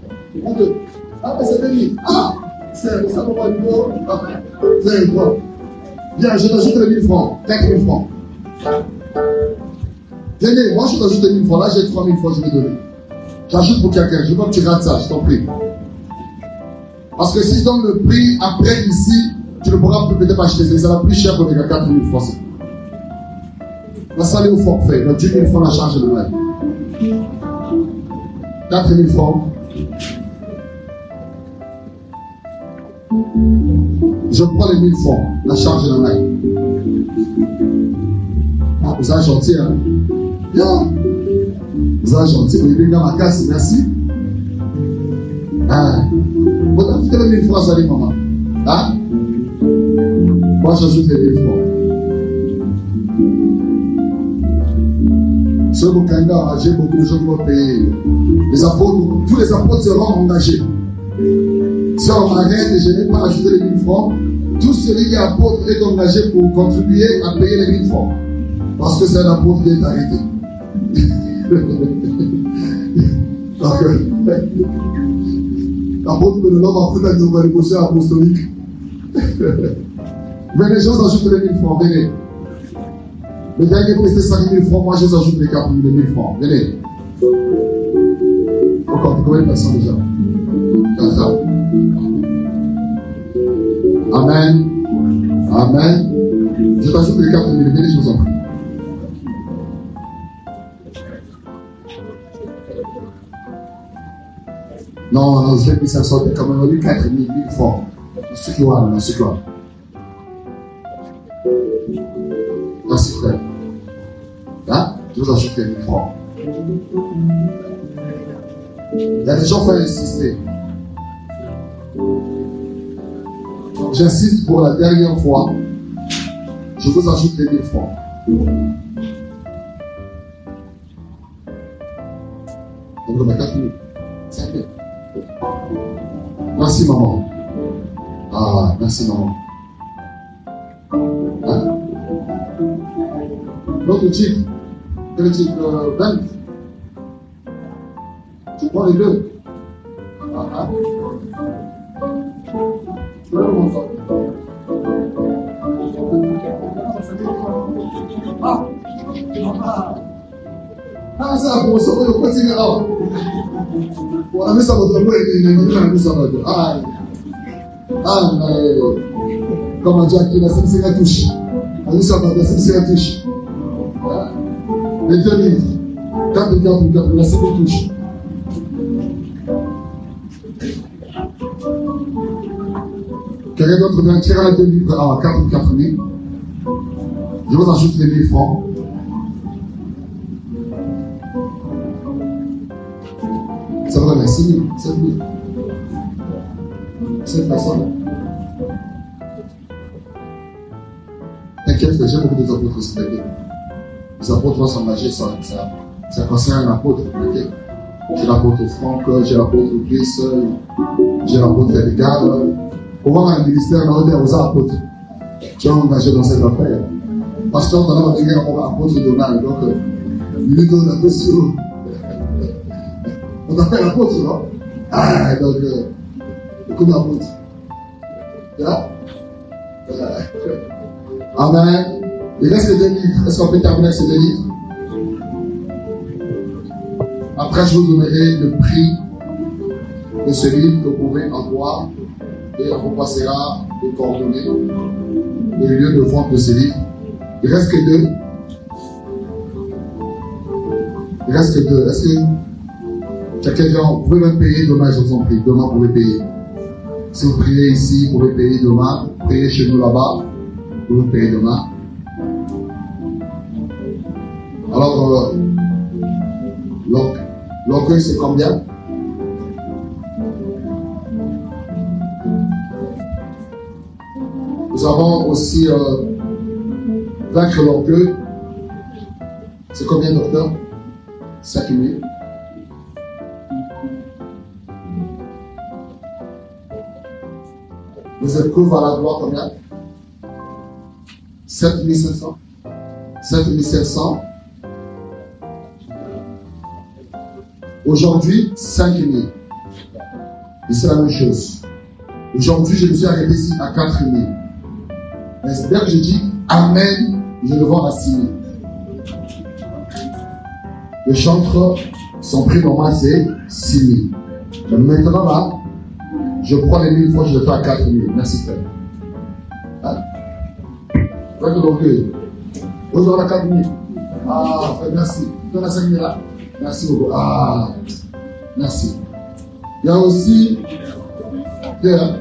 Ah, mais c'est 2000. Ah, c'est ça pour moi du mot. C'est bon. Bien, je t'ajoute les 1000 francs. 4000 francs. Venez, moi je t'ajoute les 1000 francs. Là, j'ai 3000 francs, je vais donner. J'ajoute pour quelqu'un. Je veux pas que tu rates ça, je t'en prie. Parce que si je donne le prix après ici, tu ne pourras plus peut-être acheter. Ça va plus cher que les 4000 francs. On va s'aller au forfait. Donc 10 000 francs la charge de Noël. 4 000 francs. Je prends les 1000 francs, la charge de Noël. Ah, vous êtes gentil, hein? Bien. Vous êtes gentil. Vous avez dans ma casse, merci. Ah. Vous avez les 1000 francs, ça dit maman. Hein? Moi, j'ajoute les 1000 francs. Ce Bokanga, j'ai beaucoup de gens qui vont payer. Les apôtres, tous les apôtres seront engagés. Si on arrête et je n'ai pas ajouté les 1000 francs, tout celui qui est apôtre est engagé pour contribuer à payer les 1000 francs. Parce que c'est un apôtre qui est arrêté. Donc, l'apôtre de l'homme a fait la négociation apostolique. Venez, je vous ajoute les 1000 francs, venez. Le dernier prix c'était 5 000 francs, moi je vous ajoute les 4 000 francs. Venez. Encore, combien de personnes déjà? 4. Amen. Amen. Je t'ajoute les 4 000, venez, je vous en prie. Non, non, je l'ai pris 500, quand même, on a eu 4 000 francs. C'est ce qu'il y a, c'est ce qu'il y a. Merci frère. Hein? Je vous ajoute les 1000 francs. Il y a des gens qui vont insister. Donc j'insiste pour la dernière fois. Je vous ajoute les 1000 francs. Donc on a 4 000. 5 000. Merci maman. Ah, merci maman. Hein? L'autre titre, c'est le titre 20. Tu prends les deux. Ah. Tu veux le montant. Ah, ça, pour sauver le petit gars. On a mis ça votre mot et il a mis ça votre. Ah, mais. Comme on dit à qui la cimetière touche. On a mis ça votre cimetière touche. Les 2 livres. 4 la cimetière touche. Quelqu'un d'autre vient tirer les 2 livres à 4 000. Je vous ajoute les 1000 francs. Ça va donner 6 000, 7 000. 7 personnes. T'inquiète, j'ai beaucoup des apôtres aussi, t'inquiète. Les apôtres vont s'engager, ça concerne un apôtre, t'inquiète. J'ai l'apôtre Franck, j'ai l'apôtre Chris, j'ai l'apôtre Edgar. Pour voir un ministère, on va dire aux apôtres qui sont engagés dans cette affaire. Pasteur, on va dire à l'apôtre Donald, donc, il nous donne un peu sur. On t'appelle apôtre, non? Ah, donc, comme apôtre. Là? Amen. Il reste les 2 livres. Est-ce qu'on peut terminer avec ces 2 livres? Après, je vous donnerai le prix de ce livre que vous pouvez avoir et on vous passera les coordonnées, le lieu de vente de ce livre. Il reste que 2. Il reste que 2. Est-ce que quelqu'un dit, vous pouvez même payer demain, je vous en prie. Demain, vous pouvez payer. Si vous priez ici, vous pouvez payer demain. Priez chez nous là-bas, vous pouvez payer demain. Alors, l'orgueil, c'est combien? Nous avons aussi vaincre l'orgueil. C'est combien, docteur? 5 000. Les épreuves à la gloire, combien? 7 500. 7 700. Aujourd'hui, 5 000. Et c'est la même chose. Aujourd'hui, je me suis arrêté ici à 4 000. Mais c'est bien que je dis Amen, je le vends à 6 000. Le chantre, son prix normal, c'est 6 000. Maintenant, là, je prends les 1000 fois, je le fais à 4 000. Merci, frère. Hein? Faites l'orgueil. Aujourd'hui, à 4 000. Ah, frère, merci. Donne à 5 000 là. Merci beaucoup. Ah, merci. Il y a aussi. Pierre.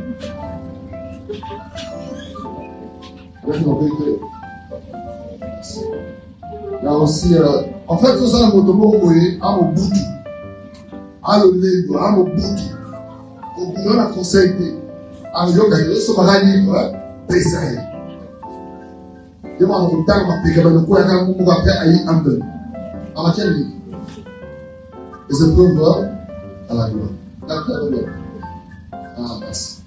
Il y a aussi. En fait, tout ça, le motomo, vous voyez, à mon bout. À le lait, à mon bout. On a conseillé. À le yoga, il y a ce bagage libre. Pesaï. Je m'en vais dans ma pique, mais le coup, il y a un peu à y un peu. À ma quelle livre? Les épreuves à la gloire. À la gloire. Ah, merci.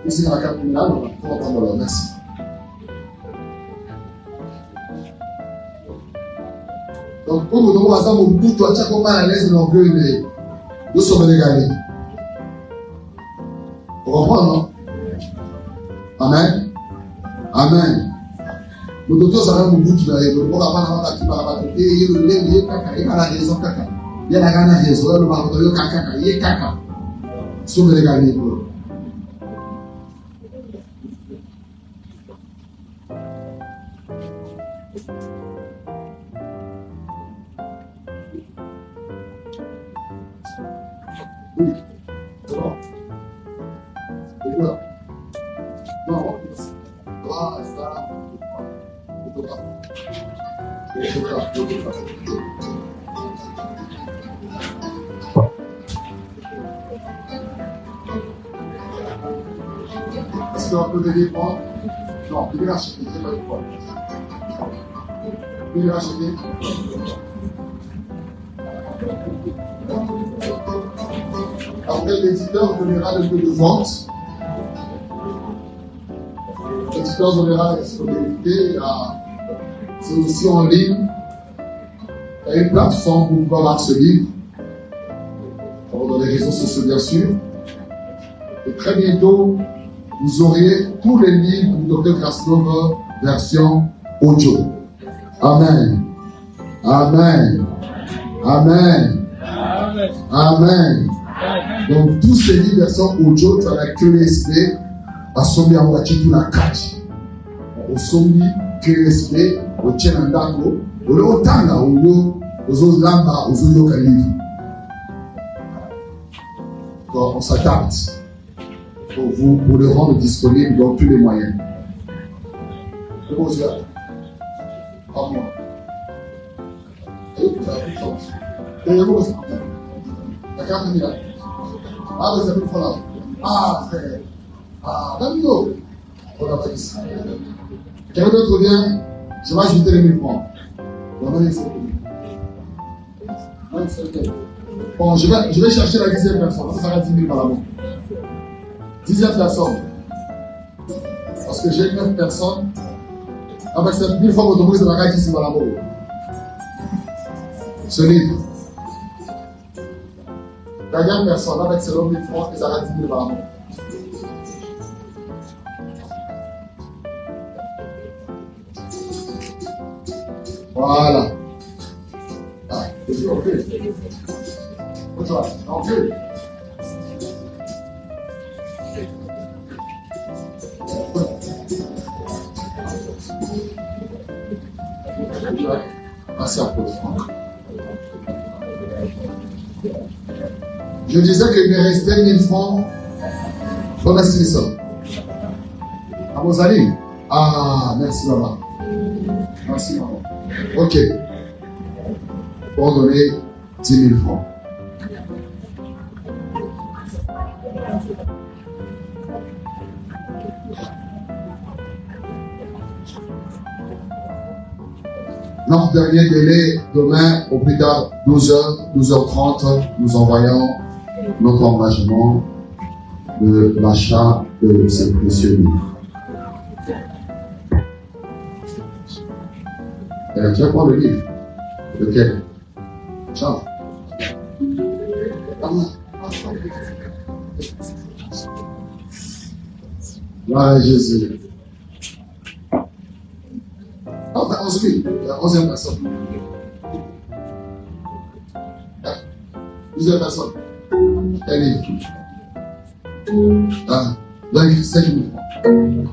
Ici, dans la carte finale, on va prendre là. Merci. Donc, pour nous donner un exemple, nous devons chaque fois à l'aise de l'orgueil, mais nous sommes régalés. Vous comprenez, non? Amen. Amen. Nous devons savoir mon bout qui va y avoir. Nous devons avoir qui va avoir. Et il y a le lait, il y a caca, il y a la raison caca. Il y a la gana raison, il y a le marteau, il y a caca, il y a caca. Nous sommes régalés. Oui. C'est bon. C'est quoi? Non. Ah, ça. Est-ce qu'on peut les prendre? Non, il est racheté, c'est pas une fois. Il est racheté. Après, l'éditeur donnera le lieu de vente. L'éditeur donnera la disponibilité. C'est aussi en ligne. Il y a une plateforme pour pouvoir avoir ce livre. Dans les réseaux sociaux, bien sûr. Et très bientôt, vous aurez tous les livres du Dr. Krasnov version audio. Amen. Amen. Amen. Amen. Donc, tous ces livres version audio, tu as la curiosité à sommer en voiture tout la catch. Au sommet, curiosité, au tchenandako, au lotanga, aux autres lamba, aux autres livres. Donc, on s'adapte pour le rendre disponible dans tous les moyens. C'est bon, c'est là. Par moi. Et vous, c'est la carte est là. Ah, vous avez une fois là. Ah, frère. Ah, Davido. On a pas ici. Quelqu'un d'autre vient, je vais ajouter les 1000 francs. On va laisser. Bon, je vais chercher la 10e personne. Ça sera 10 000 par la main. 10e personne. Parce que j'ai 9 personnes. Avec cette 1000 francs automobiles, ça va gagner ici par la main. Ce livre. Dernière personne avec ses 1000 francs, et ça a 10 000 par mois. Voilà. Ah, ok. Bonjour. Ok. Merci à vous. Je disais qu'il me restait 1000 francs dans la ça. À vos amis. Ah, merci maman. Merci maman. Ok. Pour donner 10 000 francs. Notre dernier délai, demain, au plus tard, 12h, 12h30, nous envoyons notre engagement de l'achat de ces précieux livres. Tu vas prendre le livre. Lequel? Ciao. Là, Jésus. Enfin, 11 000, la 11e personne. 12e personne. Un livre. Ah, donc 5 000 francs.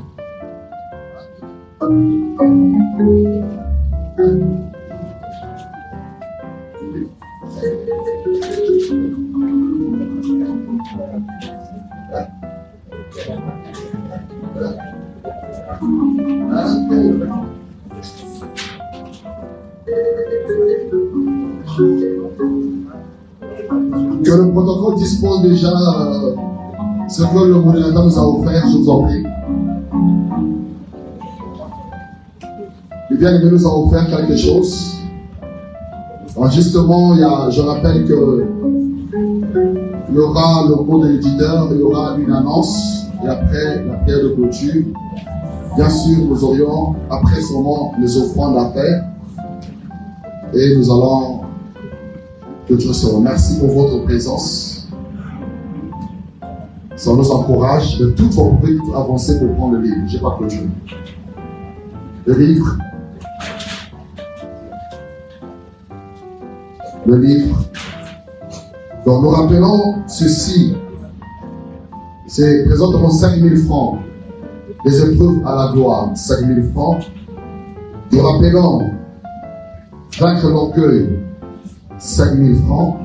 Que le protocole dispose déjà ce que le modérateur nous a offert, je vous en prie. Le bien-aimé nous a offert quelque chose. Alors justement, je rappelle que il y aura le mot de l'éditeur, il y aura une annonce, et après la prière de clôture. Bien sûr, nous aurions après ce moment les offrandes à faire. Et nous allons que Dieu se remercie pour votre présence. Ça nous encourage de toutes vos prières avancer pour prendre le livre. Je n'ai pas clôturé. Le livre. Le livre. Donc nous rappelons ceci. C'est présentement 5 000 francs. Les épreuves à la gloire, 5 000 francs. Nous rappelons vaincre l'orgueil, 5 000 francs.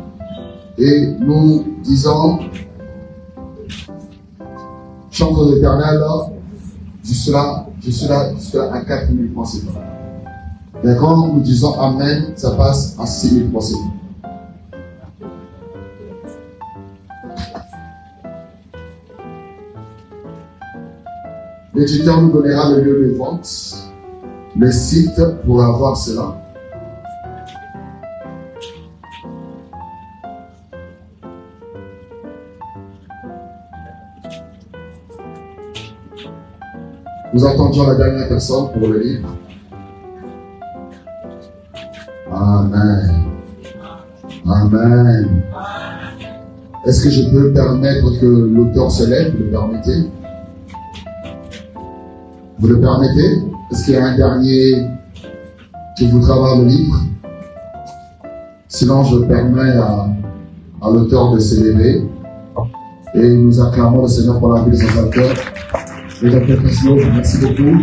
Et nous disons, chante de l'Éternel, je serai à 4 000 francs, c'est tout. Et quand nous disons Amen, ça passe à 6 000 francs, c'est tout. L'éditeur nous donnera le lieu de vente, le site pour avoir cela. Nous attendions la dernière personne pour le livre. Amen. Amen. Est-ce que je peux permettre que l'auteur se lève? Vous le permettez? Vous le permettez? Est-ce qu'il y a un dernier qui voudra avoir le livre? Sinon, je permets à l'auteur de s'élever. Et nous acclamons le Seigneur pour la vie de son acteur. Le docteur Tissot, merci beaucoup.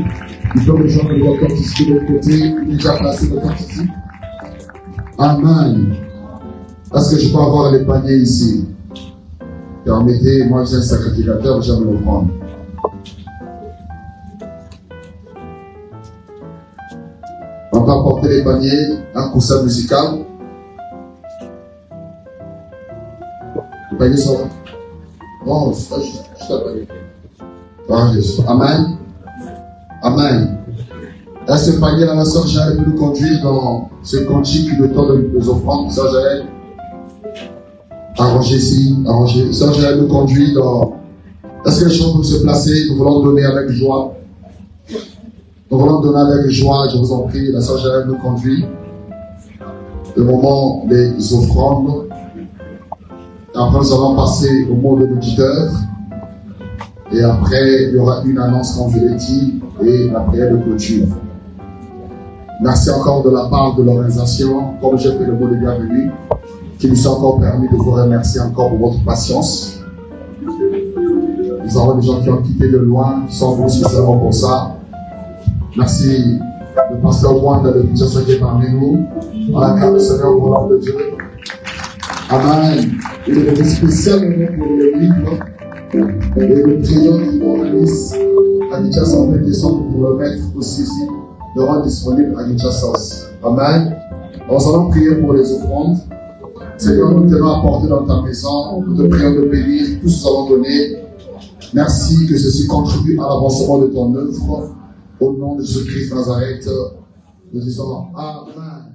Il peut rejoindre le docteur Tissot de l'autre côté. Il est déjà placé, le docteur Tissot. Amen. Est-ce que je peux avoir les paniers ici? Permettez, moi je suis un sacrificateur, j'aime le prendre. On va porter les paniers, un coussin musical. Les paniers sont là. Non, je suis à panier. Amen. Amen. Là, ce panier, la sœur Jaël peut nous conduire dans ce cantique, le temps des offrandes. Sœur Jaël, arrangez ici, arrangez. Sœur Jaël nous conduit dans. Est-ce que les choses peuvent se placer? Nous voulons donner avec joie. Nous voulons donner avec joie, je vous en prie. La sœur Jaël nous conduit. Le moment des offrandes. Après, nous allons passer au mot de l'éditeur. Et après, il y aura une annonce, comme je l'ai dit, et la prière de clôture. Merci encore de la part de l'organisation, comme j'ai fait le mot de bienvenue, qui nous a encore permis de vous remercier encore pour votre patience. Nous avons des gens qui ont quitté de loin, qui sont venus spécialement pour ça. Merci, le pasteur Wanda de Kinshasa qui est parmi nous. À la carte du Seigneur pour l'homme de Dieu. Amen. Il est spécialement pour le livre. Et le prions qui organise à Kinshasa en pétition pour le mettre aussi ici, le rendre disponible à Kinshasa. Amen. Nous allons prier pour les offrandes. Seigneur, nous t'allons apporter dans ta maison. Nous te prions de bénir tout ce que nous allons donner. Merci que ceci contribue à l'avancement de ton œuvre. Au nom de Jésus-Christ de Nazareth, nous disons Amen.